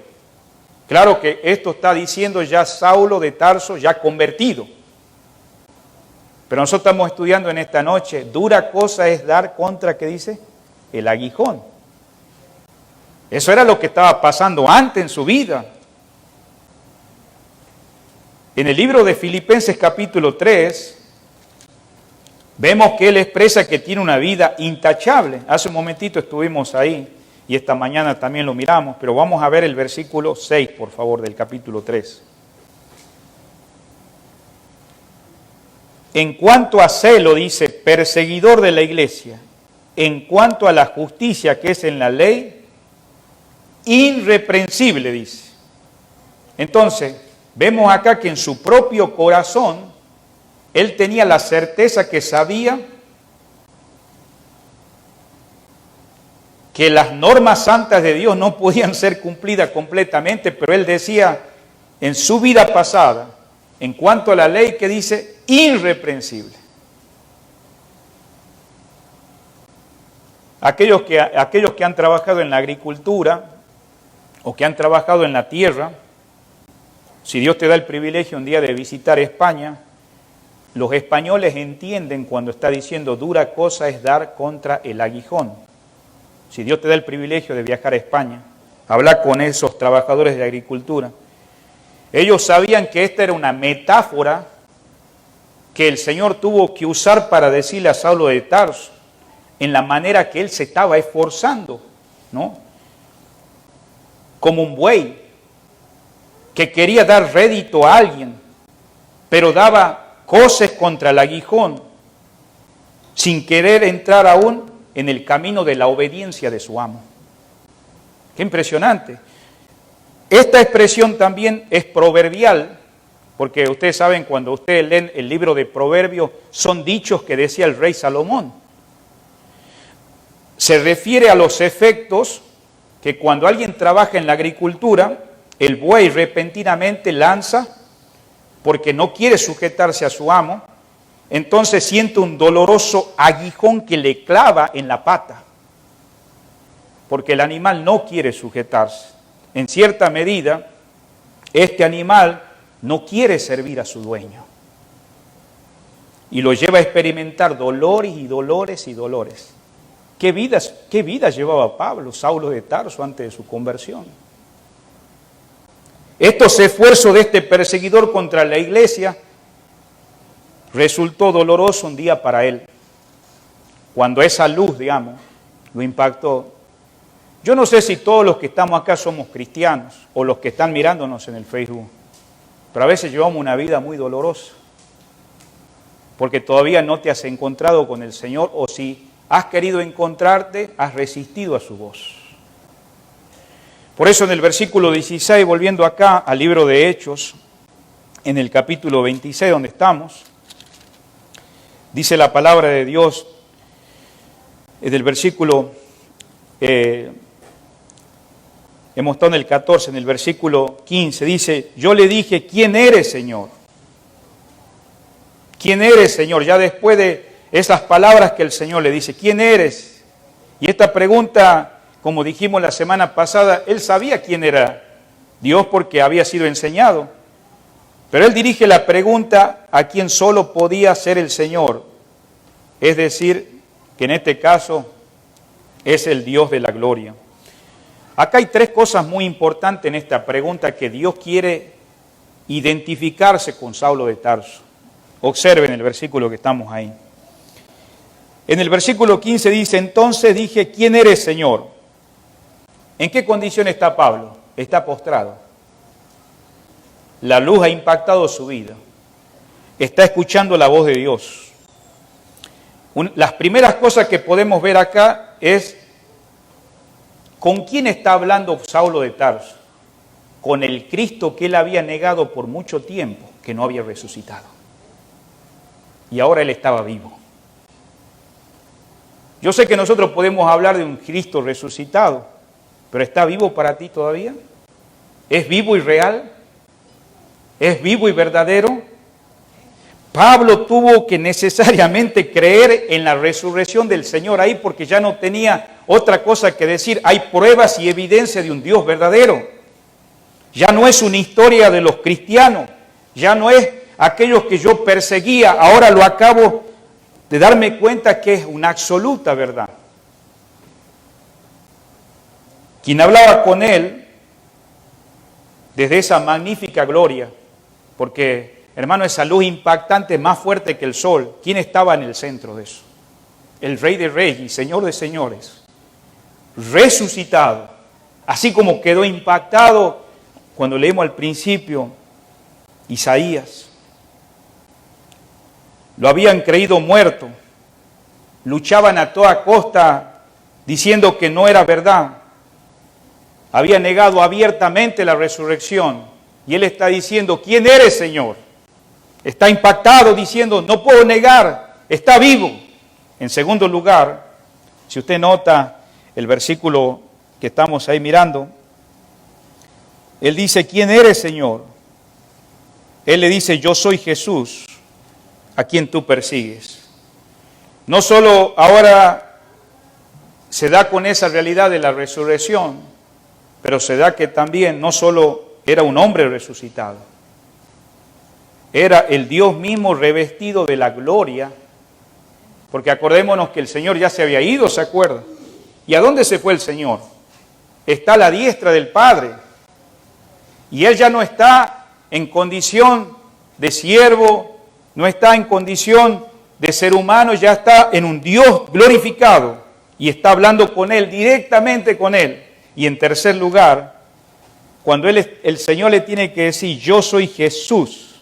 Claro que esto está diciendo ya Saulo de Tarso, ya convertido. Pero nosotros estamos estudiando en esta noche, dura cosa es dar contra, ¿qué dice? El aguijón. Eso era lo que estaba pasando antes en su vida. En el libro de Filipenses capítulo 3, vemos que él expresa que tiene una vida intachable. Hace un momentito estuvimos ahí y esta mañana también lo miramos, pero vamos a ver el versículo 6, por favor, del capítulo 3. En cuanto a celo, dice, perseguidor de la iglesia, en cuanto a la justicia que es en la ley, irreprensible, dice. Entonces, vemos acá que en su propio corazón, él tenía la certeza que sabía que las normas santas de Dios no podían ser cumplidas completamente, pero él decía en su vida pasada, en cuanto a la ley, que dice irreprensible. Aquellos que han trabajado en la agricultura o que han trabajado en la tierra, si Dios te da el privilegio un día de visitar España, los españoles entienden cuando está diciendo dura cosa es dar contra el aguijón. Si Dios te da el privilegio de viajar a España, hablar con esos trabajadores de agricultura, ellos sabían que esta era una metáfora que el Señor tuvo que usar para decirle a Saulo de Tarso, en la manera que él se estaba esforzando, ¿no? Como un buey que quería dar rédito a alguien, pero daba coces contra el aguijón, sin querer entrar aún en el camino de la obediencia de su amo. ¡Qué impresionante! Esta expresión también es proverbial, porque ustedes saben, cuando ustedes leen el libro de Proverbios, son dichos que decía el rey Salomón. Se refiere a los efectos que cuando alguien trabaja en la agricultura, el buey repentinamente lanza porque no quiere sujetarse a su amo, entonces siente un doloroso aguijón que le clava en la pata, porque el animal no quiere sujetarse. En cierta medida, este animal no quiere servir a su dueño y lo lleva a experimentar dolores y dolores y dolores. ¿Qué vida llevaba Saulo de Tarso antes de su conversión? Estos esfuerzos de este perseguidor contra la iglesia resultó doloroso un día para él. Cuando esa luz, digamos, lo impactó, Yo no sé si todos los que estamos acá somos cristianos o los que están mirándonos en el Facebook, pero a veces llevamos una vida muy dolorosa porque todavía no te has encontrado con el Señor, o si has querido encontrarte, has resistido a su voz. Por eso en el versículo 16, volviendo acá al libro de Hechos, en el capítulo 26 donde estamos, dice la palabra de Dios, en el versículo, hemos estado en el 14, en el versículo 15, dice, yo le dije, ¿quién eres, Señor? ¿Quién eres, Señor? Ya después de esas palabras que el Señor le dice, ¿quién eres? Y esta pregunta, como dijimos la semana pasada, él sabía quién era Dios porque había sido enseñado. Pero él dirige la pregunta a quien solo podía ser el Señor. Es decir, que en este caso es el Dios de la gloria. Acá hay tres cosas muy importantes en esta pregunta que Dios quiere identificarse con Saulo de Tarso. Observen el versículo que estamos ahí. En el versículo 15 dice, entonces dije, ¿quién eres, Señor? ¿En qué condición está Pablo? Está postrado. La luz ha impactado su vida. Está escuchando la voz de Dios. Las primeras cosas que podemos ver acá es ¿con quién está hablando Saulo de Tarso? Con el Cristo que él había negado por mucho tiempo, que no había resucitado. Y ahora él estaba vivo. Yo sé que nosotros podemos hablar de un Cristo resucitado, pero ¿está vivo para ti todavía? ¿Es vivo y real? ¿Es vivo y verdadero? Pablo tuvo que necesariamente creer en la resurrección del Señor ahí porque ya no tenía otra cosa que decir. Hay pruebas y evidencia de un Dios verdadero. Ya no es una historia de los cristianos, ya no es aquellos que yo perseguía, ahora lo acabo de darme cuenta que es una absoluta verdad. Quien hablaba con él desde esa magnífica gloria, porque, hermano, esa luz impactante más fuerte que el sol, ¿quién estaba en el centro de eso? El Rey de Reyes y Señor de Señores, resucitado, así como quedó impactado cuando leemos al principio Isaías. Lo habían creído muerto, luchaban a toda costa diciendo que no era verdad. Había negado abiertamente la resurrección y él está diciendo, ¿quién eres, Señor? Está impactado diciendo, no puedo negar, está vivo. En segundo lugar, si usted nota el versículo que estamos ahí mirando, él dice, ¿quién eres, Señor? Él le dice, yo soy Jesús, a quien tú persigues. No solo ahora se da con esa realidad de la resurrección, pero se da que también no solo era un hombre resucitado, era el Dios mismo revestido de la gloria, porque acordémonos que el Señor ya se había ido, ¿se acuerda? ¿Y a dónde se fue el Señor? Está a la diestra del Padre, y Él ya no está en condición de siervo, no está en condición de ser humano, ya está en un Dios glorificado y está hablando con Él, directamente con Él. Y en tercer lugar, cuando el Señor le tiene que decir, yo soy Jesús,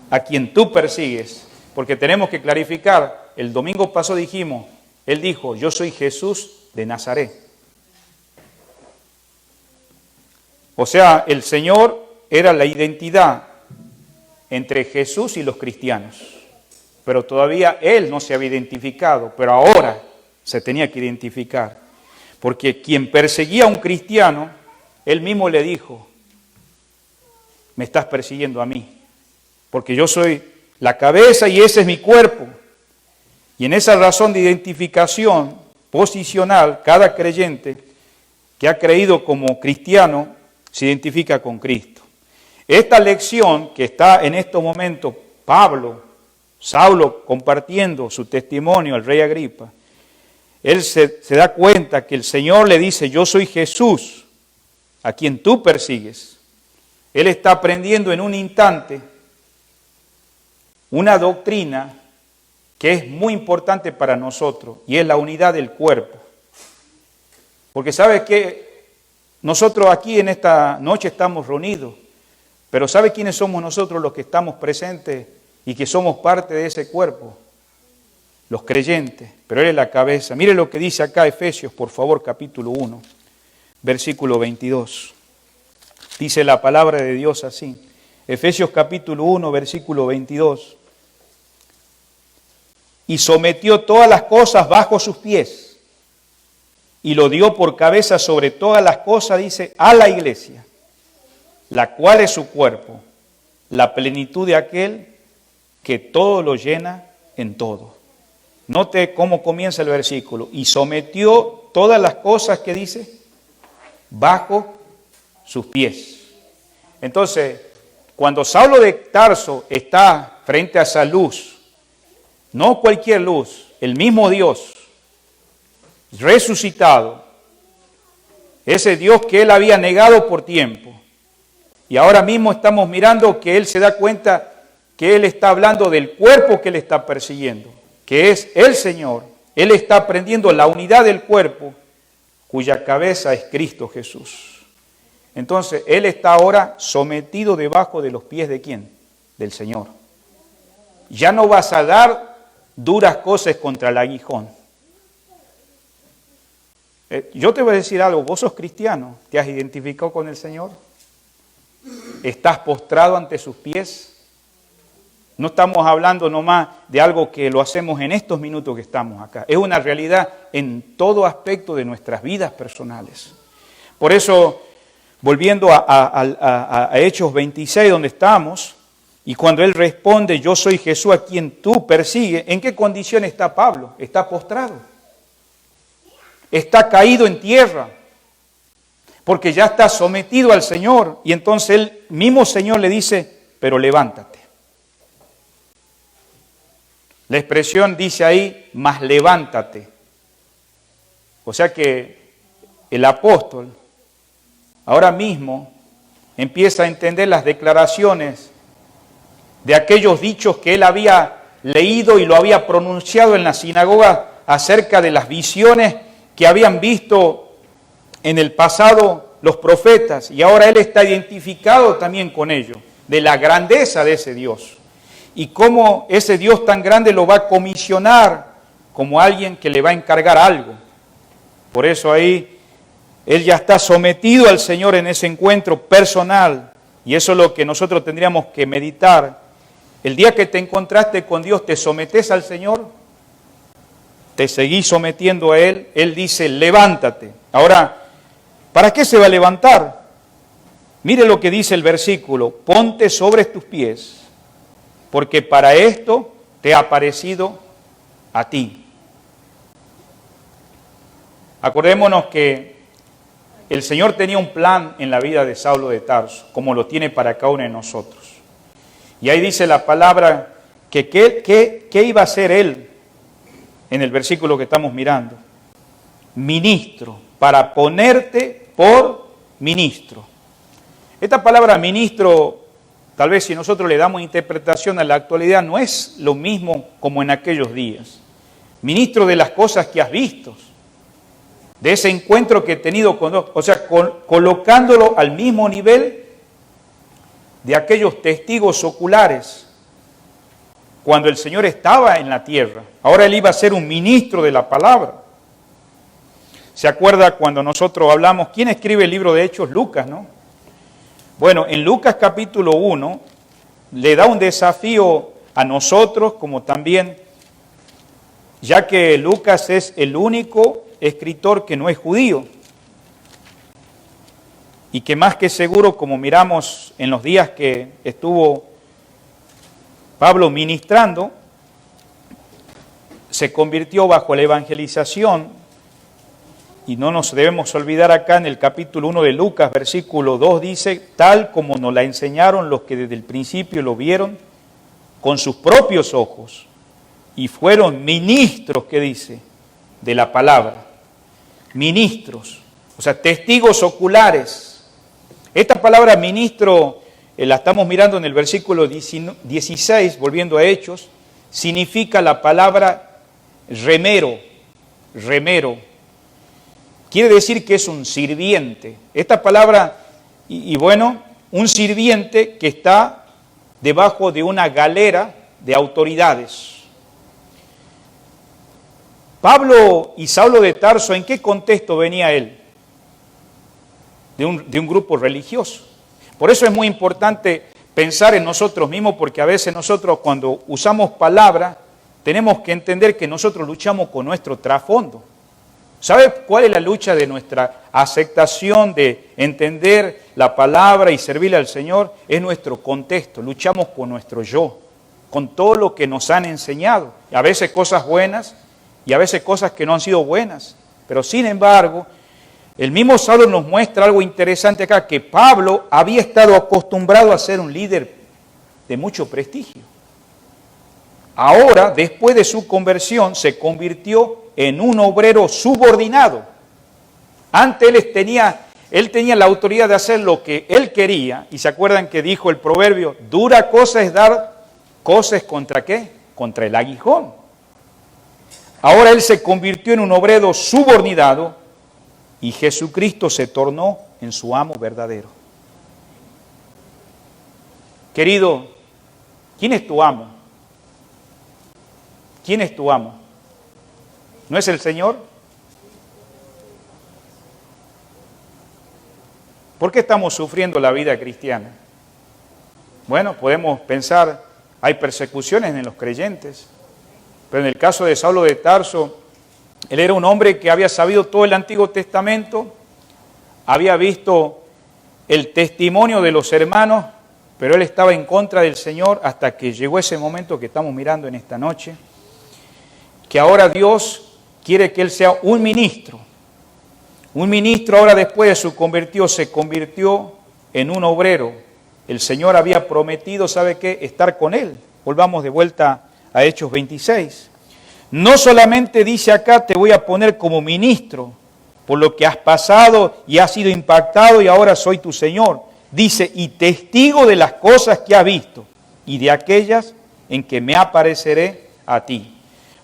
a quien tú persigues, porque tenemos que clarificar, el domingo pasado dijimos, Él dijo, yo soy Jesús de Nazaret. O sea, el Señor era la identidad entre Jesús y los cristianos, pero todavía Él no se había identificado, pero ahora se tenía que identificar, porque quien perseguía a un cristiano, Él mismo le dijo, me estás persiguiendo a mí, porque yo soy la cabeza y ese es mi cuerpo, y en esa razón de identificación posicional, cada creyente que ha creído como cristiano, se identifica con Cristo. Esta lección que está en estos momentos Saulo compartiendo su testimonio al rey Agripa, él se da cuenta que el Señor le dice, yo soy Jesús, a quien tú persigues. Él está aprendiendo en un instante una doctrina que es muy importante para nosotros y es la unidad del cuerpo. Porque sabe que nosotros aquí en esta noche estamos reunidos, pero ¿sabe quiénes somos nosotros los que estamos presentes y que somos parte de ese cuerpo? Los creyentes, pero Él es la cabeza. Mire lo que dice acá Efesios, por favor, capítulo 1, versículo 22. Dice la palabra de Dios así. Efesios capítulo 1, versículo 22. Y sometió todas las cosas bajo sus pies, y lo dio por cabeza sobre todas las cosas, dice, a la iglesia, la cual es su cuerpo, la plenitud de aquel que todo lo llena en todo. Note cómo comienza el versículo. Y sometió todas las cosas, que dice, bajo sus pies. Entonces, cuando Saulo de Tarso está frente a esa luz, no cualquier luz, el mismo Dios resucitado, ese Dios que él había negado por tiempo, y ahora mismo estamos mirando que él se da cuenta que él está hablando del cuerpo que él está persiguiendo, que es el Señor. Él está aprendiendo la unidad del cuerpo, cuya cabeza es Cristo Jesús. Entonces, él está ahora sometido debajo de los pies ¿de quién? Del Señor. Ya no vas a dar duras cosas contra el aguijón. Yo te voy a decir algo, vos sos cristiano, ¿te has identificado con el Señor? ¿Estás postrado ante sus pies? No estamos hablando nomás de algo que lo hacemos en estos minutos que estamos acá. Es una realidad en todo aspecto de nuestras vidas personales. Por eso, volviendo a Hechos 26, donde estamos, y cuando él responde, yo soy Jesús a quien tú persigues, ¿en qué condición está Pablo? Está postrado. Está caído en tierra, porque ya está sometido al Señor. Y entonces el mismo Señor le dice, pero levántate. La expresión dice ahí, mas levántate. O sea que el apóstol ahora mismo empieza a entender las declaraciones de aquellos dichos que él había leído y lo había pronunciado en la sinagoga acerca de las visiones que habían visto en el pasado los profetas. Y ahora él está identificado también con ello, de la grandeza de ese Dios. Y cómo ese Dios tan grande lo va a comisionar como alguien que le va a encargar algo. Por eso ahí él ya está sometido al Señor en ese encuentro personal. Y eso es lo que nosotros tendríamos que meditar. El día que te encontraste con Dios, ¿te sometes al Señor? ¿Te seguís sometiendo a Él? Él dice, levántate. Ahora, ¿para qué se va a levantar? Mire lo que dice el versículo, ponte sobre tus pies, porque para esto te ha aparecido a ti. Acordémonos que el Señor tenía un plan en la vida de Saulo de Tarso, como lo tiene para cada uno de nosotros. Y ahí dice la palabra que ¿qué iba a hacer él en el versículo que estamos mirando? Ministro, para ponerte por ministro. Esta palabra ministro, tal vez si nosotros le damos interpretación a la actualidad, no es lo mismo como en aquellos días. Ministro de las cosas que has visto, de ese encuentro que he tenido con Dios, o sea, colocándolo al mismo nivel de aquellos testigos oculares cuando el Señor estaba en la tierra. Ahora él iba a ser un ministro de la palabra. ¿Se acuerda cuando nosotros hablamos? ¿Quién escribe el libro de Hechos? Lucas, ¿no? Bueno, en Lucas capítulo 1 le da un desafío a nosotros, como también, ya que Lucas es el único escritor que no es judío, y que más que seguro, como miramos en los días que estuvo Pablo ministrando, se convirtió bajo la evangelización. Y no nos debemos olvidar acá en el capítulo 1 de Lucas, versículo 2, dice, tal como nos la enseñaron los que desde el principio lo vieron con sus propios ojos y fueron ministros, ¿qué dice? De la palabra. Ministros, o sea, testigos oculares. Esta palabra ministro, la estamos mirando en el versículo 16, volviendo a Hechos, significa la palabra remero. quiere decir que es un sirviente. Esta palabra, y bueno, un sirviente que está debajo de una galera de autoridades. Pablo y Saulo de Tarso, ¿en qué contexto venía él? De un grupo religioso. Por eso es muy importante pensar en nosotros mismos, porque a veces nosotros cuando usamos palabras, tenemos que entender que nosotros luchamos con nuestro trasfondo. ¿Sabe cuál es la lucha de nuestra aceptación de entender la palabra y servirle al Señor? Es nuestro contexto, luchamos con nuestro yo, con todo lo que nos han enseñado. A veces cosas buenas y a veces cosas que no han sido buenas. Pero sin embargo, el mismo Saulo nos muestra algo interesante acá, que Pablo había estado acostumbrado a ser un líder de mucho prestigio. Ahora, después de su conversión, se convirtió en un obrero subordinado. Antes él tenía la autoridad de hacer lo que él quería, y se acuerdan que dijo el proverbio, dura cosa es dar cosas contra ¿qué? Contra el aguijón. Ahora él se convirtió en un obrero subordinado y Jesucristo se tornó en su amo verdadero. Querido, ¿quién es tu amo? ¿Quién es tu amo? ¿No es el Señor? ¿Por qué estamos sufriendo la vida cristiana? Bueno, podemos pensar, hay persecuciones en los creyentes, pero en el caso de Saulo de Tarso, él era un hombre que había sabido todo el Antiguo Testamento, había visto el testimonio de los hermanos, pero él estaba en contra del Señor hasta que llegó ese momento que estamos mirando en esta noche, que ahora Dios quiere que él sea un ministro. Un ministro ahora después de su convertido se convirtió en un obrero. El Señor había prometido, ¿sabe qué? Estar con él. Volvamos de vuelta a Hechos 26. No solamente dice acá, te voy a poner como ministro, por lo que has pasado y has sido impactado y ahora soy tu Señor. Dice, y testigo de las cosas que has visto y de aquellas en que me apareceré a ti.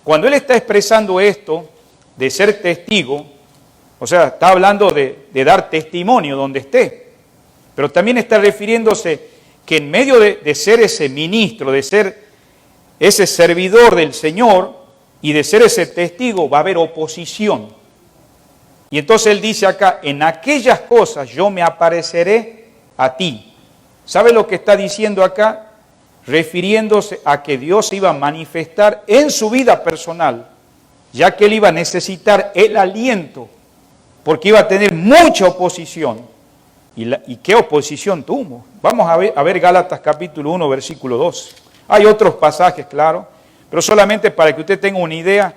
Cuando él está expresando esto de ser testigo, o sea, está hablando de dar testimonio donde esté, pero también está refiriéndose que en medio de ser ese ministro, de ser ese servidor del Señor y de ser ese testigo, va a haber oposición. Y entonces él dice acá, en aquellas cosas yo me apareceré a ti. ¿Sabe lo que está diciendo acá? Refiriéndose a que Dios se iba a manifestar en su vida personal, ya que él iba a necesitar el aliento, porque iba a tener mucha oposición. ¿Y qué oposición tuvo? Vamos a ver Gálatas capítulo 1, versículo 12. Hay otros pasajes, claro, pero solamente para que usted tenga una idea,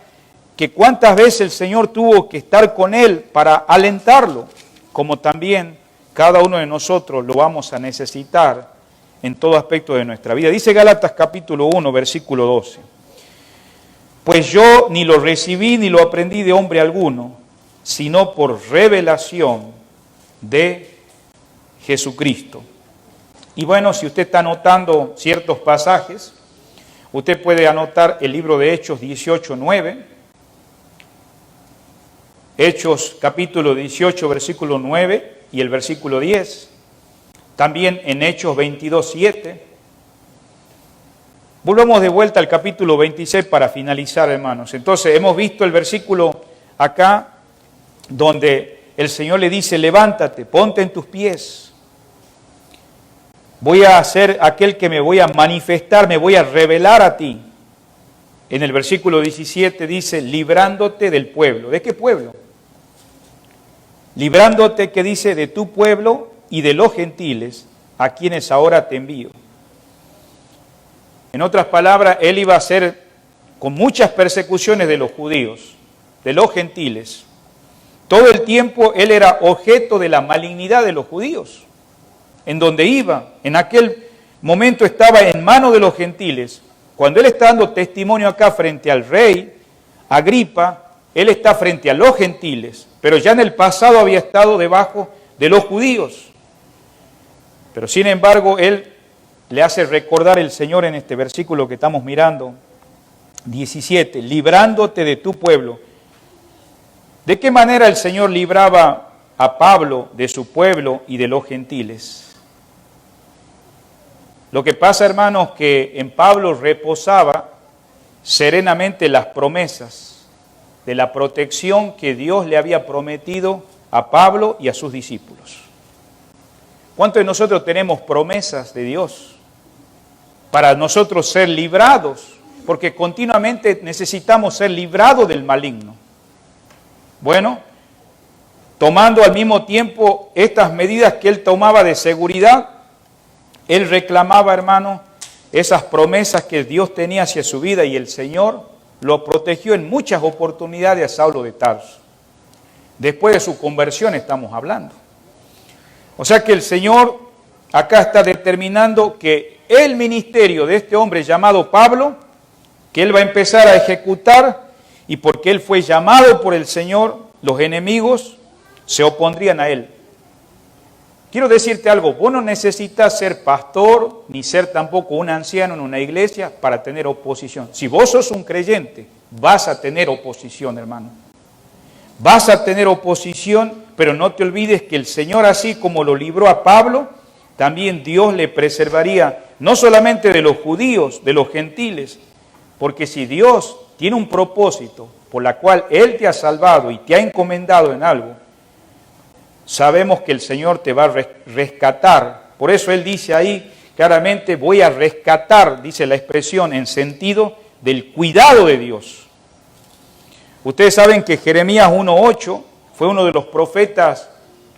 que cuántas veces el Señor tuvo que estar con él para alentarlo, como también cada uno de nosotros lo vamos a necesitar en todo aspecto de nuestra vida. Dice Gálatas capítulo 1, versículo 12. Pues yo ni lo recibí ni lo aprendí de hombre alguno, sino por revelación de Jesucristo. Y bueno, si usted está anotando ciertos pasajes, usted puede anotar el libro de Hechos 18, 9. Hechos capítulo 18, versículo 9 y el versículo 10. También en Hechos 22, 7. Volvamos de vuelta al capítulo 26 para finalizar, hermanos. Entonces, hemos visto el versículo acá donde el Señor le dice, levántate, ponte en tus pies. Voy a ser aquel que me voy a manifestar, me voy a revelar a ti. En el versículo 17 dice, librándote del pueblo. ¿De qué pueblo? Librándote, que dice, de tu pueblo y de los gentiles, a quienes ahora te envío. En otras palabras, él iba a ser con muchas persecuciones de los judíos, de los gentiles. Todo el tiempo él era objeto de la malignidad de los judíos. En donde iba, en aquel momento estaba en manos de los gentiles. Cuando él está dando testimonio acá frente al rey Agripa, él está frente a los gentiles, pero ya en el pasado había estado debajo de los judíos. Pero sin embargo, él le hace recordar el Señor en este versículo que estamos mirando, 17, librándote de tu pueblo ¿De qué manera el Señor libraba a Pablo de su pueblo y de los gentiles? Lo que pasa, hermanos, que en Pablo reposaba serenamente las promesas de la protección que Dios le había prometido a Pablo y a sus discípulos. ¿Cuántos de nosotros tenemos promesas de Dios para nosotros ser librados? Porque continuamente necesitamos ser librados del maligno. Bueno, tomando al mismo tiempo estas medidas que él tomaba de seguridad, él reclamaba, hermano, esas promesas que Dios tenía hacia su vida, y el Señor lo protegió en muchas oportunidades a Saulo de Tarso. Después de su conversión estamos hablando. O sea que el Señor acá está determinando que el ministerio de este hombre llamado Pablo, que él va a empezar a ejecutar, y porque él fue llamado por el Señor, los enemigos se opondrían a él. Quiero decirte algo, vos no necesitas ser pastor, ni ser tampoco un anciano en una iglesia para tener oposición. Si vos sos un creyente, vas a tener oposición, hermano. Vas a tener oposición, pero no te olvides que el Señor, así como lo libró a Pablo, también Dios le preservaría no solamente de los judíos, de los gentiles, porque si Dios tiene un propósito por la cual Él te ha salvado y te ha encomendado en algo, sabemos que el Señor te va a rescatar. Por eso Él dice ahí claramente, voy a rescatar, dice la expresión, en sentido del cuidado de Dios. Ustedes saben que Jeremías 1:8 fue uno de los profetas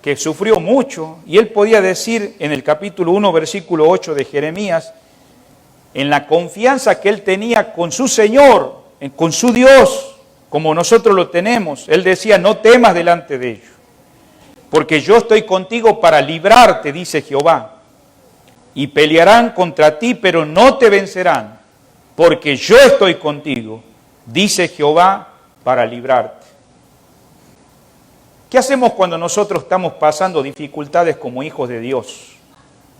que sufrió mucho, y él podía decir en el capítulo 1, versículo 8 de Jeremías, en la confianza que él tenía con su Señor, con su Dios, como nosotros lo tenemos, él decía, no temas delante de ellos, porque yo estoy contigo para librarte, dice Jehová, y pelearán contra ti, pero no te vencerán, porque yo estoy contigo, dice Jehová, para librarte. ¿Qué hacemos cuando nosotros estamos pasando dificultades como hijos de Dios?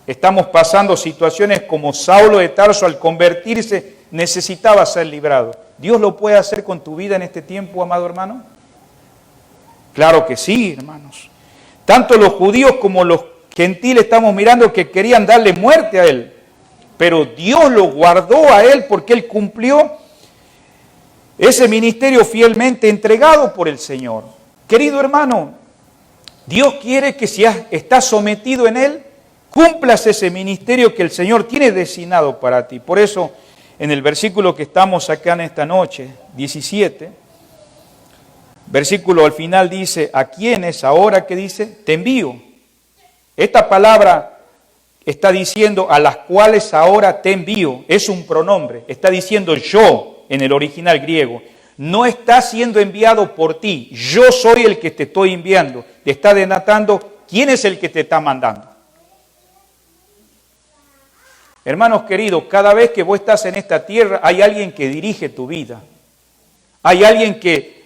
Estamos pasando situaciones como Saulo de Tarso al convertirse necesitaba ser librado. ¿Dios lo puede hacer con tu vida en este tiempo, amado hermano? Claro que sí, hermanos. Tanto los judíos como los gentiles estamos mirando que querían darle muerte a él, pero Dios lo guardó a él porque él cumplió ese ministerio fielmente entregado por el Señor. Querido hermano, Dios quiere que si estás sometido en Él, cumplas ese ministerio que el Señor tiene designado para ti. Por eso, en el versículo que estamos acá en esta noche, 17, versículo al final dice, ¿a quiénes ahora que dice? Te envío. Esta palabra está diciendo a las cuales ahora te envío. Es un pronombre. Está diciendo yo en el original griego. No está siendo enviado por ti. Yo soy el que te estoy enviando. Te está denotando quién es el que te está mandando. Hermanos queridos, cada vez que vos estás en esta tierra, hay alguien que dirige tu vida. Hay alguien que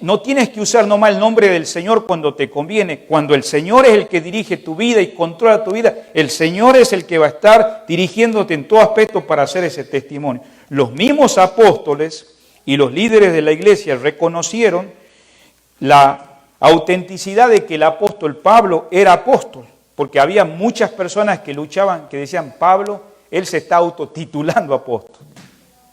no tienes que usar nomás el nombre del Señor cuando te conviene. Cuando el Señor es el que dirige tu vida y controla tu vida, el Señor es el que va a estar dirigiéndote en todo aspecto para hacer ese testimonio. Los mismos apóstoles y los líderes de la iglesia reconocieron la autenticidad de que el apóstol Pablo era apóstol, porque había muchas personas que luchaban, que decían, Pablo, él se está autotitulando apóstol.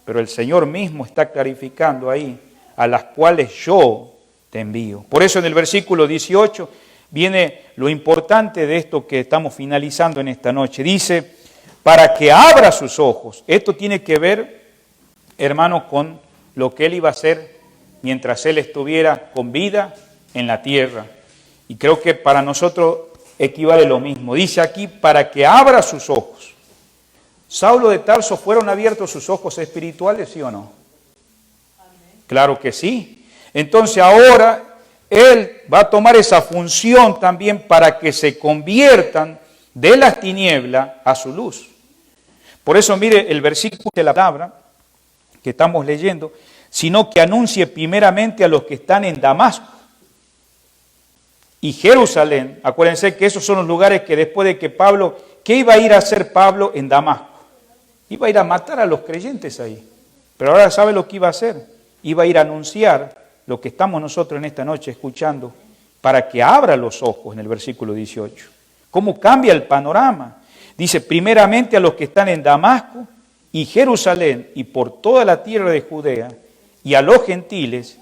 Pero el Señor mismo está clarificando ahí, a las cuales yo te envío. Por eso en el versículo 18 viene lo importante de esto que estamos finalizando en esta noche. Dice, para que abra sus ojos. Esto tiene que ver, hermanos, con lo que él iba a hacer mientras él estuviera con vida en la tierra. Y creo que para nosotros equivale lo mismo. Dice aquí, para que abra sus ojos. ¿Saulo de Tarso fueron abiertos sus ojos espirituales, sí o no? Claro que sí. Entonces ahora él va a tomar esa función también para que se conviertan de las tinieblas a su luz. Por eso mire el versículo de la palabra que estamos leyendo, sino que anuncie primeramente a los que están en Damasco y Jerusalén. Acuérdense que esos son los lugares que después de que Pablo, ¿qué iba a ir a hacer Pablo en Damasco? Iba a ir a matar a los creyentes ahí. Pero ahora sabe lo que iba a hacer. Iba a ir a anunciar lo que estamos nosotros en esta noche escuchando, para que abra los ojos en el versículo 18. ¿Cómo cambia el panorama? Dice, primeramente a los que están en Damasco y Jerusalén y por toda la tierra de Judea, y a los gentiles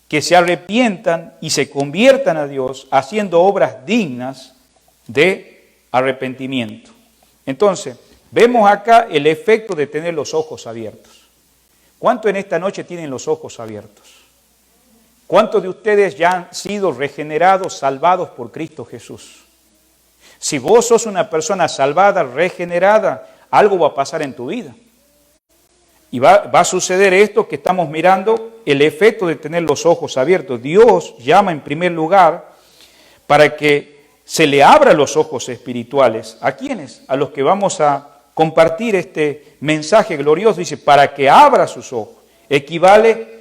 que se arrepientan y se conviertan a Dios haciendo obras dignas de arrepentimiento. Entonces, vemos acá el efecto de tener los ojos abiertos. ¿Cuántos en esta noche tienen los ojos abiertos? ¿Cuántos de ustedes ya han sido regenerados, salvados por Cristo Jesús? Si vos sos una persona salvada, regenerada, algo va a pasar en tu vida. Y va a suceder esto que estamos mirando, el efecto de tener los ojos abiertos. Dios llama en primer lugar para que se le abran los ojos espirituales. ¿A quiénes? A los que vamos a compartir este mensaje glorioso. Dice, para que abra sus ojos. Equivale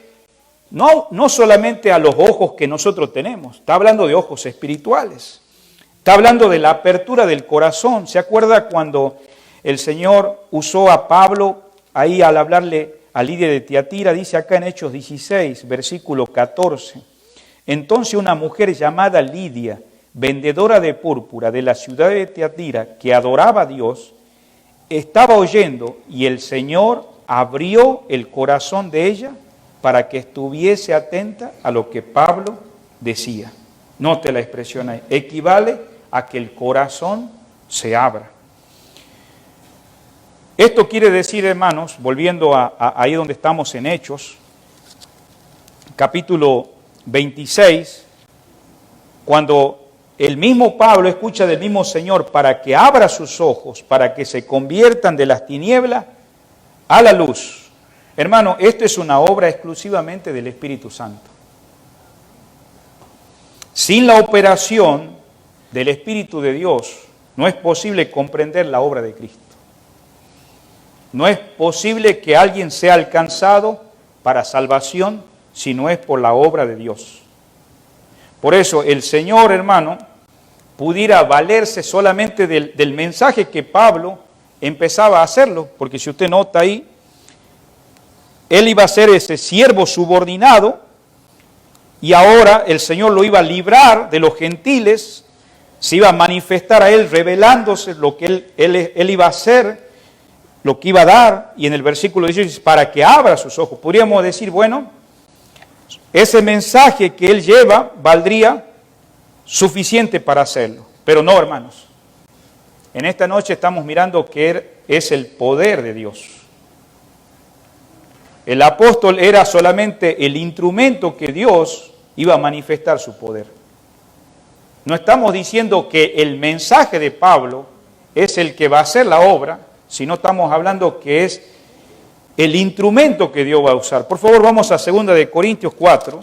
no solamente a los ojos que nosotros tenemos, está hablando de ojos espirituales. Está hablando de la apertura del corazón. ¿Se acuerda cuando el Señor usó a Pablo ahí al hablarle a Lidia de Tiatira? Dice acá en Hechos 16, versículo 14. Entonces una mujer llamada Lidia, vendedora de púrpura de la ciudad de Tiatira, que adoraba a Dios, estaba oyendo y el Señor abrió el corazón de ella para que estuviese atenta a lo que Pablo decía. Note la expresión ahí. Equivale a que el corazón se abra. Esto quiere decir, hermanos, volviendo ahí donde estamos en Hechos, capítulo 26, cuando el mismo Pablo escucha del mismo Señor para que abra sus ojos, para que se conviertan de las tinieblas a la luz. Hermano, esto es una obra exclusivamente del Espíritu Santo. Sin la operación del Espíritu de Dios, no es posible comprender la obra de Cristo. No es posible que alguien sea alcanzado para salvación si no es por la obra de Dios. Por eso el Señor, hermano, pudiera valerse solamente del mensaje que Pablo empezaba a hacerlo, porque si usted nota ahí, él iba a ser ese siervo subordinado y ahora el Señor lo iba a librar de los gentiles, se iba a manifestar a él revelándose lo que él iba a hacer, lo que iba a dar, y en el versículo 18 dice, para que abra sus ojos. Podríamos decir, bueno, ese mensaje que él lleva valdría suficiente para hacerlo, pero no, hermanos. En esta noche estamos mirando que es el poder de Dios. El apóstol era solamente el instrumento que Dios iba a manifestar su poder. No estamos diciendo que el mensaje de Pablo es el que va a hacer la obra, sino estamos hablando que es el instrumento que Dios va a usar. Por favor, vamos a 2 de Corintios 4,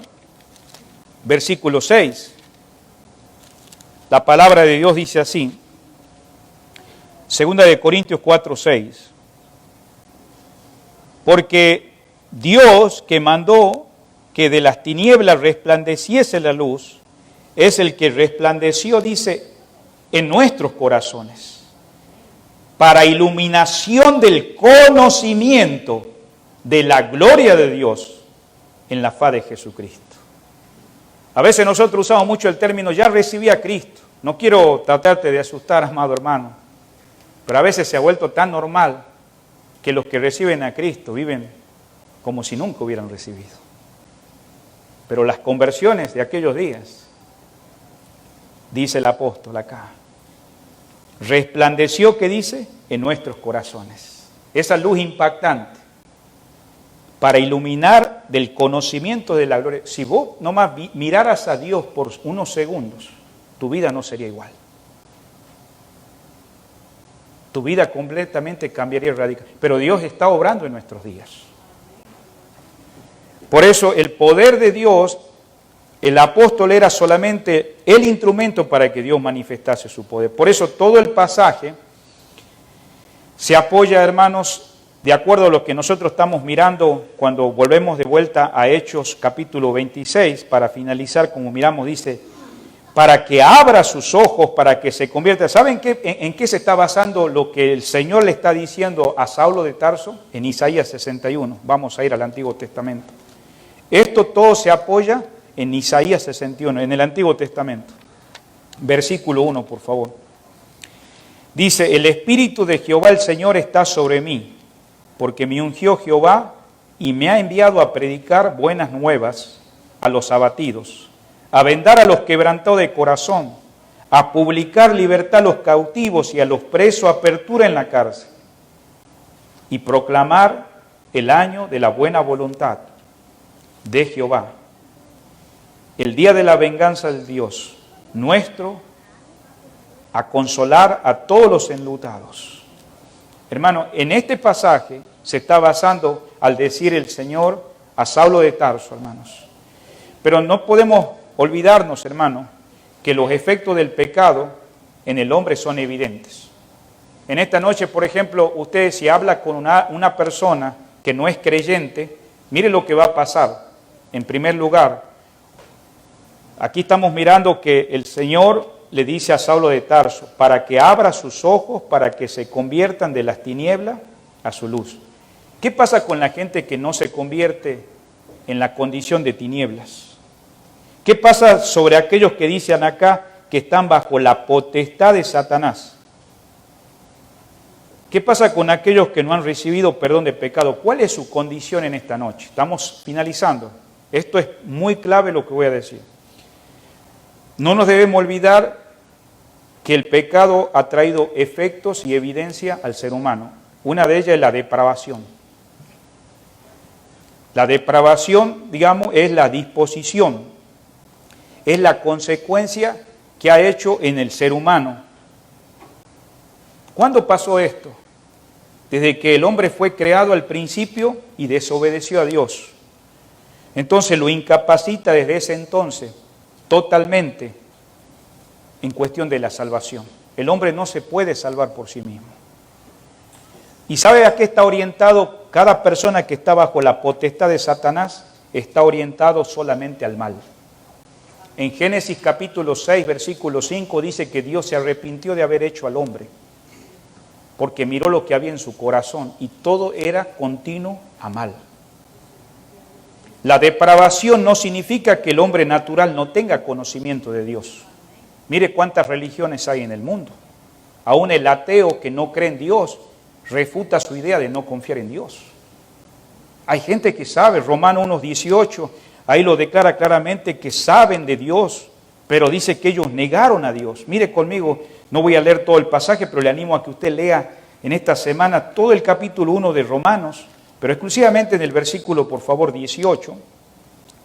versículo 6. La palabra de Dios dice así, 2 de Corintios 4, 6. Porque Dios que mandó que de las tinieblas resplandeciese la luz, es el que resplandeció, dice, en nuestros corazones, para iluminación del conocimiento de la gloria de Dios en la faz de Jesucristo. A veces nosotros usamos mucho el término, ya recibí a Cristo. No quiero tratarte de asustar, amado hermano, pero a veces se ha vuelto tan normal que los que reciben a Cristo viven como si nunca hubieran recibido. Pero las conversiones de aquellos días, dice el apóstol acá, resplandeció, ¿qué dice? En nuestros corazones. Esa luz impactante para iluminar del conocimiento de la gloria. Si vos nomás miraras a Dios por unos segundos, tu vida no sería igual. Tu vida completamente cambiaría radical. Pero Dios está obrando en nuestros días. Por eso el poder de Dios, el apóstol era solamente el instrumento para que Dios manifestase su poder. Por eso todo el pasaje se apoya, hermanos, de acuerdo a lo que nosotros estamos mirando cuando volvemos de vuelta a Hechos capítulo 26, para finalizar, como miramos, dice, para que abra sus ojos, para que se convierta. ¿Saben en qué se está basando lo que el Señor le está diciendo a Saulo de Tarso? En Isaías 61. Vamos a ir al Antiguo Testamento. Esto todo se apoya en Isaías 61, en el Antiguo Testamento. Versículo 1, por favor. Dice, el Espíritu de Jehová el Señor está sobre mí, porque me ungió Jehová y me ha enviado a predicar buenas nuevas a los abatidos, a vendar a los quebrantados de corazón, a publicar libertad a los cautivos y a los presos apertura en la cárcel, y proclamar el año de la buena voluntad de Jehová, el día de la venganza del Dios nuestro, a consolar a todos los enlutados. Hermano, en este pasaje se está basando al decir el Señor a Saulo de Tarso, hermanos. Pero no podemos olvidarnos, hermano, que los efectos del pecado en el hombre son evidentes. En esta noche, por ejemplo, usted si habla con una persona que no es creyente, mire lo que va a pasar. En primer lugar, aquí estamos mirando que el Señor le dice a Saulo de Tarso, para que abra sus ojos, para que se conviertan de las tinieblas a su luz. ¿Qué pasa con la gente que no se convierte en la condición de tinieblas? ¿Qué pasa sobre aquellos que dicen acá que están bajo la potestad de Satanás? ¿Qué pasa con aquellos que no han recibido perdón de pecado? ¿Cuál es su condición en esta noche? Estamos finalizando. Esto es muy clave lo que voy a decir. No nos debemos olvidar que el pecado ha traído efectos y evidencia al ser humano. Una de ellas es la depravación. La depravación, digamos, es la disposición, es la consecuencia que ha hecho en el ser humano. ¿Cuándo pasó esto? Desde que el hombre fue creado al principio y desobedeció a Dios. Entonces lo incapacita desde ese entonces totalmente en cuestión de la salvación. El hombre no se puede salvar por sí mismo. ¿Y sabe a qué está orientado cada persona que está bajo la potestad de Satanás? Está orientado solamente al mal. En Génesis capítulo 6, versículo 5 dice que Dios se arrepintió de haber hecho al hombre, porque miró lo que había en su corazón y todo era continuo a mal. La depravación no significa que el hombre natural no tenga conocimiento de Dios. Mire cuántas religiones hay en el mundo. Aún el ateo que no cree en Dios refuta su idea de no confiar en Dios. Hay gente que sabe, Romanos 1:18, ahí lo declara claramente que saben de Dios, pero dice que ellos negaron a Dios. Mire conmigo, no voy a leer todo el pasaje, pero le animo a que usted lea en esta semana todo el capítulo 1 de Romanos, pero exclusivamente en el versículo, por favor, 18,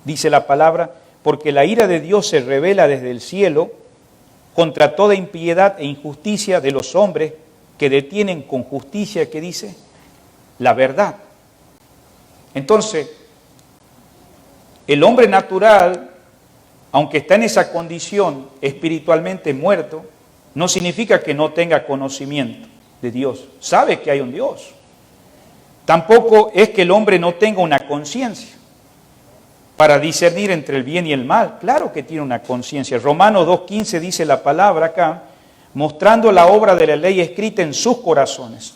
dice la palabra, porque la ira de Dios se revela desde el cielo contra toda impiedad e injusticia de los hombres que detienen con justicia, ¿qué dice? La verdad. Entonces, el hombre natural, aunque está en esa condición espiritualmente muerto, no significa que no tenga conocimiento de Dios. Sabe que hay un Dios. Tampoco es que el hombre no tenga una conciencia para discernir entre el bien y el mal. Claro que tiene una conciencia. Romanos 2:15 dice la palabra acá, mostrando la obra de la ley escrita en sus corazones,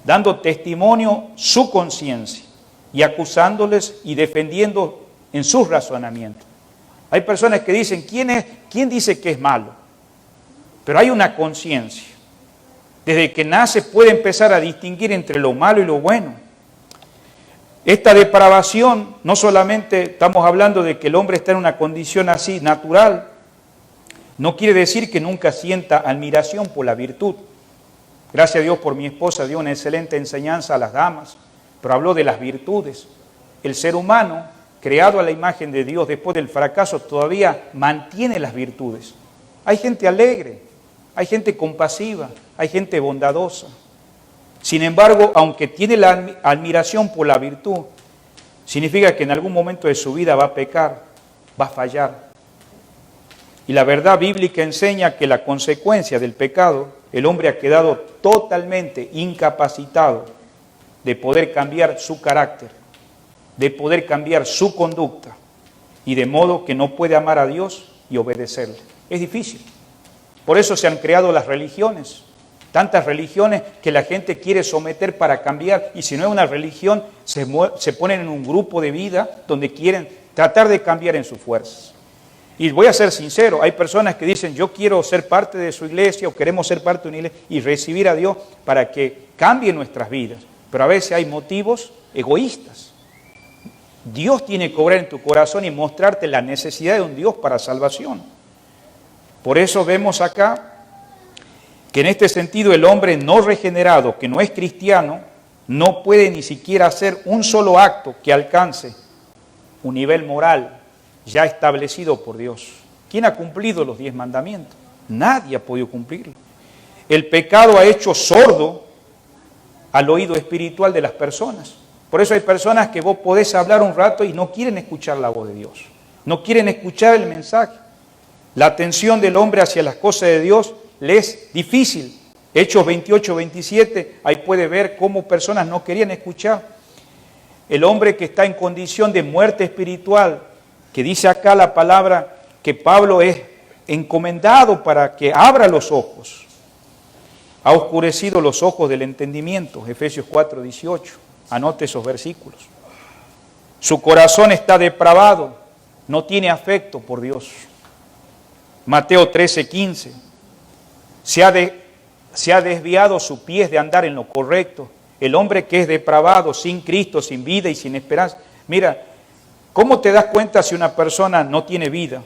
dando testimonio su conciencia y acusándoles y defendiendo en sus razonamientos. Hay personas que dicen, ¿quién dice que es malo? Pero hay una conciencia. Desde que nace puede empezar a distinguir entre lo malo y lo bueno. Esta depravación, no solamente estamos hablando de que el hombre está en una condición así natural, no quiere decir que nunca sienta admiración por la virtud. Gracias a Dios por mi esposa, dio una excelente enseñanza a las damas, pero habló de las virtudes. El ser humano, creado a la imagen de Dios después del fracaso, todavía mantiene las virtudes. Hay gente alegre, hay gente compasiva, hay gente bondadosa. Sin embargo, aunque tiene la admiración por la virtud, significa que en algún momento de su vida va a pecar, va a fallar. Y la verdad bíblica enseña que la consecuencia del pecado, el hombre ha quedado totalmente incapacitado de poder cambiar su carácter, de poder cambiar su conducta, y de modo que no puede amar a Dios y obedecerle. Es difícil. Por eso se han creado las religiones. tantas religiones que la gente quiere someter para cambiar, y si no es una religión, se ponen en un grupo de vida donde quieren tratar de cambiar en sus fuerzas. Y voy a ser sincero, hay personas que dicen, yo quiero ser parte de su iglesia o queremos ser parte de una iglesia y recibir a Dios para que cambie nuestras vidas. Pero a veces hay motivos egoístas. Dios tiene que obrar en tu corazón y mostrarte la necesidad de un Dios para salvación. Por eso vemos acá que en este sentido el hombre no regenerado, que no es cristiano, no puede ni siquiera hacer un solo acto que alcance un nivel moral ya establecido por Dios. ¿Quién ha cumplido los 10 mandamientos? Nadie ha podido cumplirlo. El pecado ha hecho sordo al oído espiritual de las personas. Por eso hay personas que vos podés hablar un rato y no quieren escuchar la voz de Dios. No quieren escuchar el mensaje. La atención del hombre hacia las cosas de Dios le es difícil. Hechos 28, 27, ahí puede ver cómo personas no querían escuchar. El hombre que está en condición de muerte espiritual, que dice acá la palabra que Pablo es encomendado para que abra los ojos. Ha oscurecido los ojos del entendimiento, Efesios 4, 18. Anote esos versículos. Su corazón está depravado, no tiene afecto por Dios. Mateo 13, 15. Se ha desviado su pie de andar en lo correcto. El hombre que es depravado, sin Cristo, sin vida y sin esperanza. Mira, ¿cómo te das cuenta si una persona no tiene vida,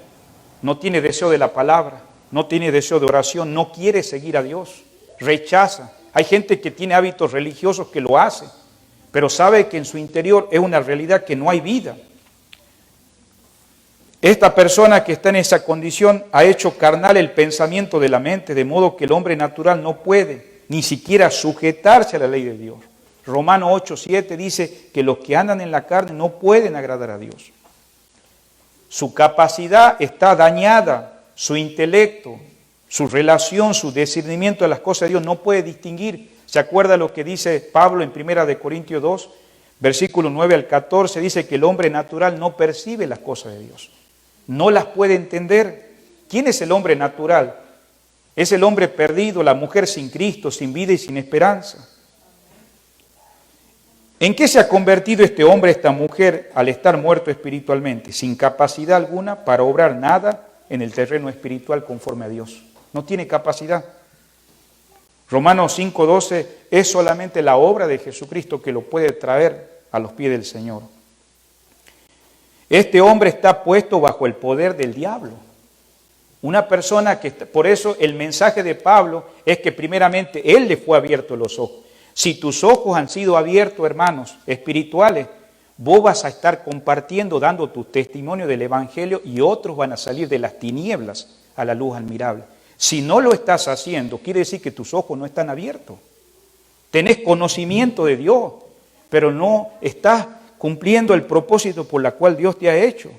no tiene deseo de la palabra, no tiene deseo de oración, no quiere seguir a Dios, rechaza? Hay gente que tiene hábitos religiosos que lo hace, pero sabe que en su interior es una realidad que no hay vida. Esta persona que está en esa condición ha hecho carnal el pensamiento de la mente, de modo que el hombre natural no puede ni siquiera sujetarse a la ley de Dios. Romanos 8, 7 dice que los que andan en la carne no pueden agradar a Dios. Su capacidad está dañada, su intelecto, su relación, su discernimiento de las cosas de Dios no puede distinguir. ¿Se acuerda lo que dice Pablo en 1 Corintios 2, versículo 9 al 14? Dice que el hombre natural no percibe las cosas de Dios, no las puede entender. ¿Quién es el hombre natural? Es el hombre perdido, la mujer sin Cristo, sin vida y sin esperanza. ¿En qué se ha convertido este hombre, esta mujer, al estar muerto espiritualmente? Sin capacidad alguna para obrar nada en el terreno espiritual conforme a Dios. No tiene capacidad. Romanos 5:12 es solamente la obra de Jesucristo que lo puede traer a los pies del Señor. Este hombre está puesto bajo el poder del diablo. Una persona que, por eso el mensaje de Pablo es que primeramente él le fue abierto los ojos. Si tus ojos han sido abiertos, hermanos, espirituales, vos vas a estar compartiendo, dando tu testimonio del Evangelio y otros van a salir de las tinieblas a la luz admirable. Si no lo estás haciendo, quiere decir que tus ojos no están abiertos. Tenés conocimiento de Dios, pero no estás cumpliendo el propósito por el cual Dios te ha hecho.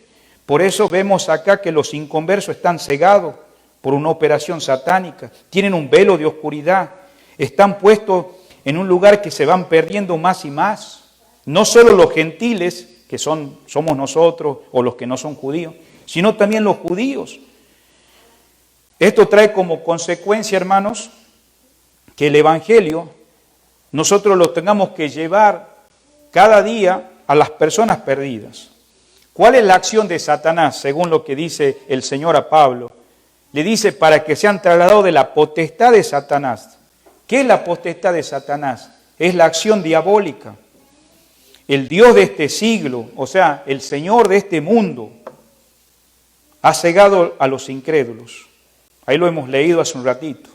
Por eso vemos acá que los inconversos están cegados por una operación satánica, tienen un velo de oscuridad, están puestos en un lugar que se van perdiendo más y más. No solo los gentiles, que somos nosotros, o los que no son judíos, sino también los judíos. Esto trae como consecuencia, hermanos, que el Evangelio nosotros lo tengamos que llevar cada día a las personas perdidas. ¿Cuál es la acción de Satanás, según lo que dice el Señor a Pablo? Le dice para que sean trasladados de la potestad de Satanás. ¿Qué es la potestad de Satanás? Es la acción diabólica. El Dios de este siglo, o sea, el Señor de este mundo, ha cegado a los incrédulos. Ahí lo hemos leído hace un ratito.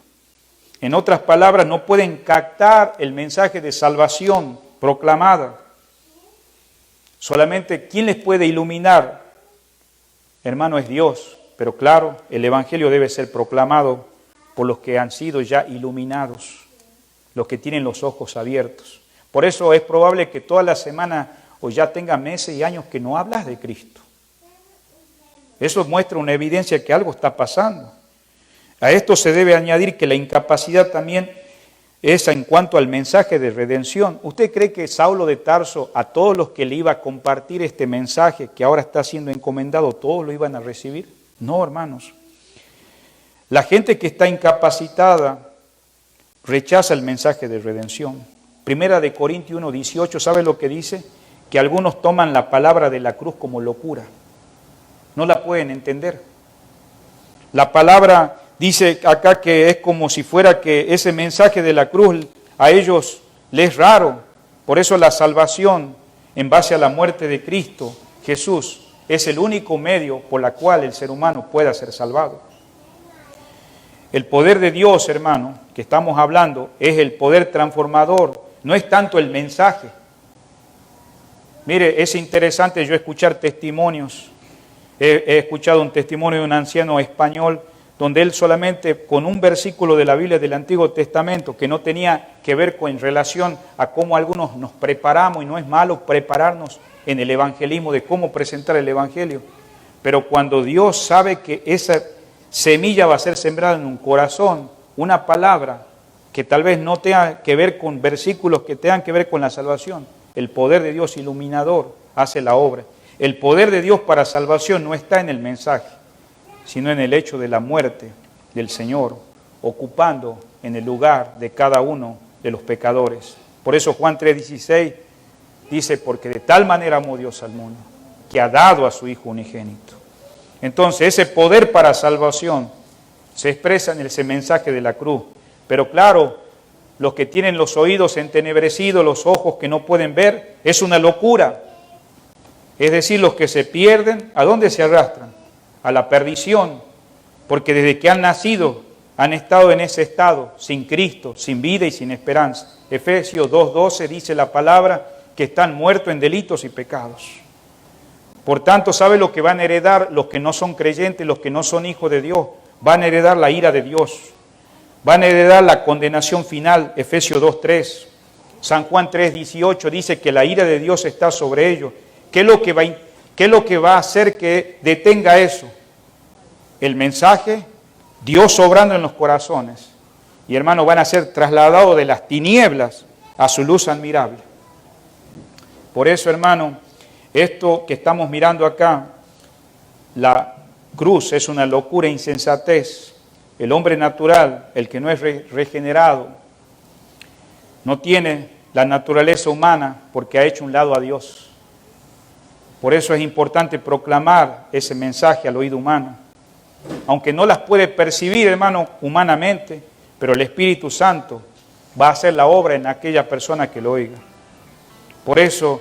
En otras palabras, no pueden captar el mensaje de salvación proclamada. Solamente, ¿quién les puede iluminar? Hermano, es Dios. Pero claro, el Evangelio debe ser proclamado por los que han sido ya iluminados, los que tienen los ojos abiertos. Por eso es probable que toda la semana o ya tenga meses y años que no hablas de Cristo. Eso muestra una evidencia que algo está pasando. A esto se debe añadir que la incapacidad también es en cuanto al mensaje de redención. ¿Usted cree que Saulo de Tarso, a todos los que le iba a compartir este mensaje que ahora está siendo encomendado, todos lo iban a recibir? No, hermanos. La gente que está incapacitada rechaza el mensaje de redención. Primera de Corintios 1:18, ¿sabe lo que dice? Que algunos toman la palabra de la cruz como locura. No la pueden entender. La palabra dice acá que es como si fuera que ese mensaje de la cruz a ellos les es raro. Por eso la salvación en base a la muerte de Cristo Jesús es el único medio por el cual el ser humano pueda ser salvado. El poder de Dios, hermano, que estamos hablando, es el poder transformador, no es tanto el mensaje. Mire, es interesante yo escuchar testimonios. He escuchado un testimonio de un anciano español donde él solamente con un versículo de la Biblia del Antiguo Testamento que no tenía que ver con en relación a cómo algunos nos preparamos, y no es malo prepararnos en el evangelismo de cómo presentar el evangelio, pero cuando Dios sabe que esa semilla va a ser sembrada en un corazón, una palabra que tal vez no tenga que ver con versículos que tengan que ver con la salvación, el poder de Dios iluminador hace la obra. El poder de Dios para salvación no está en el mensaje, sino en el hecho de la muerte del Señor, ocupando en el lugar de cada uno de los pecadores. Por eso Juan 3:16 dice, porque de tal manera amó Dios al mundo, que ha dado a su Hijo unigénito. Entonces ese poder para salvación se expresa en ese mensaje de la cruz. Pero claro, los que tienen los oídos entenebrecidos, los ojos que no pueden ver, es una locura. Es decir, los que se pierden, ¿a dónde se arrastran? A la perdición, porque desde que han nacido han estado en ese estado, sin Cristo, sin vida y sin esperanza. Efesios 2:12 dice la palabra que están muertos en delitos y pecados. Por tanto, ¿sabe lo que van a heredar los que no son creyentes, los que no son hijos de Dios? Van a heredar la ira de Dios, van a heredar la condenación final, Efesios 2:3. San Juan 3:18 dice que la ira de Dios está sobre ellos. ¿Qué es lo que va a hacer que detenga eso? El mensaje, Dios obrando en los corazones. Y hermanos, van a ser trasladados de las tinieblas a su luz admirable. Por eso, hermano, esto que estamos mirando acá, la cruz es una locura e insensatez. El hombre natural, el que no es regenerado, no tiene la naturaleza humana porque ha hecho un lado a Dios. Por eso es importante proclamar ese mensaje al oído humano. Aunque no las puede percibir, hermano, humanamente, pero el Espíritu Santo va a hacer la obra en aquella persona que lo oiga. Por eso,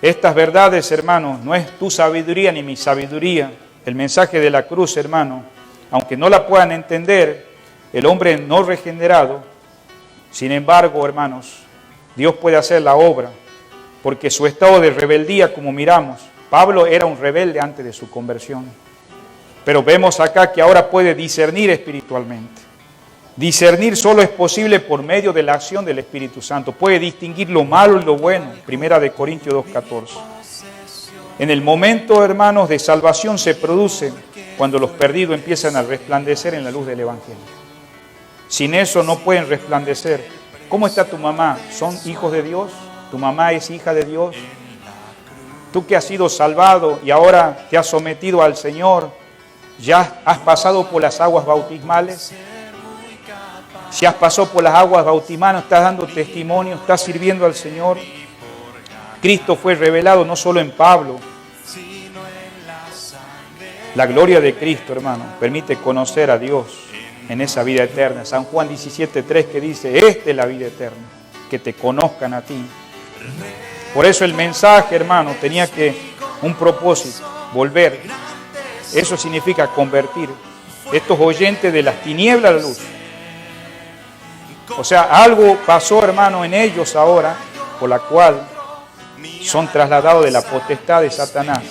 estas verdades, hermanos, no es tu sabiduría ni mi sabiduría. El mensaje de la cruz, hermano, aunque no la puedan entender, el hombre no regenerado, sin embargo, hermanos, Dios puede hacer la obra, porque su estado de rebeldía, como miramos, Pablo era un rebelde antes de su conversión. Pero vemos acá que ahora puede discernir espiritualmente. Discernir solo es posible por medio de la acción del Espíritu Santo. Puede distinguir lo malo y lo bueno. Primera de Corintios 2:14. En el momento, hermanos, de salvación se produce cuando los perdidos empiezan a resplandecer en la luz del Evangelio. Sin eso no pueden resplandecer. ¿Cómo está tu mamá? ¿Son hijos de Dios? ¿Tu mamá es hija de Dios? Tú que has sido salvado y ahora te has sometido al Señor, ¿ya has pasado por las aguas bautismales? Si has pasado por las aguas bautismales, estás dando testimonio, estás sirviendo al Señor. Cristo fue revelado no solo en Pablo. La gloria de Cristo, hermano, permite conocer a Dios en esa vida eterna. San Juan 17:3 que dice, esta es la vida eterna, que te conozcan a ti. Por eso el mensaje, hermano, tenía un propósito, volver. Eso significa convertir estos oyentes de las tinieblas a la luz. O sea, algo pasó, hermano, en ellos ahora, por la cual son trasladados de la potestad de Satanás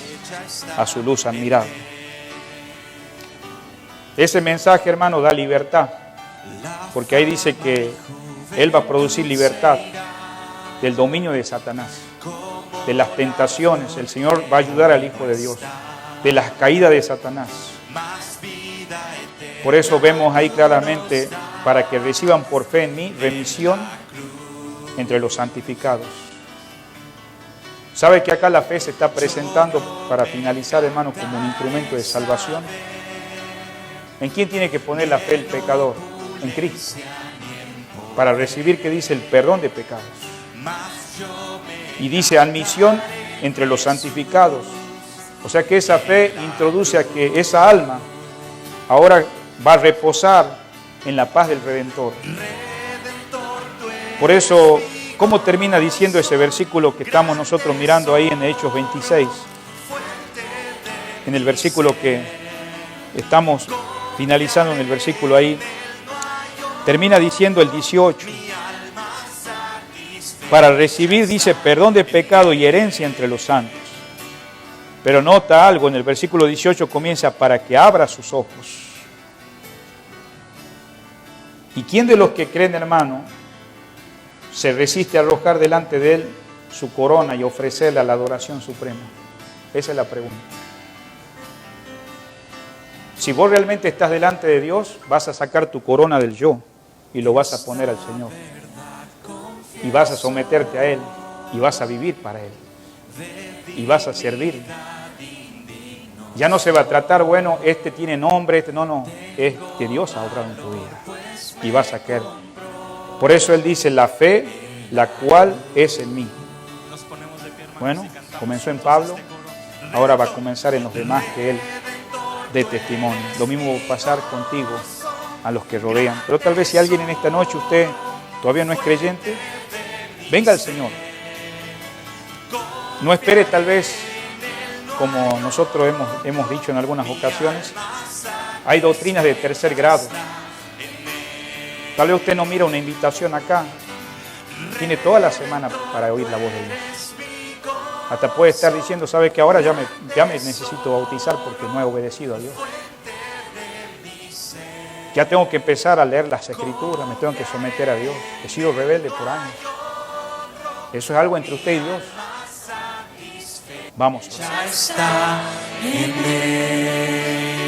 a su luz admirable. Ese mensaje, hermano, da libertad, porque ahí dice que Él va a producir libertad del dominio de Satanás, de las tentaciones. El Señor va a ayudar al Hijo de Dios, de las caídas de Satanás. Por eso vemos ahí claramente, para que reciban por fe en mí remisión entre los santificados. ¿Sabe que acá la fe se está presentando, para finalizar, hermano, como un instrumento de salvación? ¿En quién tiene que poner la fe el pecador? En Cristo. para recibir, que dice, el perdón de pecados. mas yo me Y dice admisión entre los santificados. O sea que esa fe introduce a que esa alma ahora va a reposar en la paz del Redentor. Por eso, ¿cómo termina diciendo ese versículo que estamos nosotros mirando ahí en Hechos 26? En el versículo que estamos finalizando, en el versículo ahí, termina diciendo el 18. Para recibir, dice, perdón de pecado y herencia entre los santos. Pero nota algo, en el versículo 18 comienza, para que abra sus ojos. ¿Y quién de los que creen, hermano, se resiste a arrojar delante de él su corona y ofrecerle a la adoración suprema? Esa es la pregunta. Si vos realmente estás delante de Dios, vas a sacar tu corona del yo y lo vas a poner al Señor. Y vas a someterte a Él y vas a vivir para Él. Y vas a servir. Ya no se va a tratar, bueno, este tiene nombre, este no, es que Dios ha obrado en tu vida. Y vas a querer. Por eso Él dice, la fe, la cual es en mí. Bueno, comenzó en Pablo, ahora va a comenzar en los demás que Él dé testimonio. Lo mismo va a pasar contigo, a los que rodean. Pero tal vez si alguien en esta noche, usted todavía no es creyente, venga al Señor. No espere tal vez, como nosotros hemos dicho en algunas ocasiones, hay doctrinas de tercer grado. Tal vez usted no mira una invitación acá, tiene toda la semana para oír la voz de Dios. Hasta puede estar diciendo, ¿sabe que ahora ya me necesito bautizar porque no he obedecido a Dios? Ya tengo que empezar a leer las Escrituras, me tengo que someter a Dios. He sido rebelde por años. Eso es algo entre usted y Dios. Vamos. ya está en él.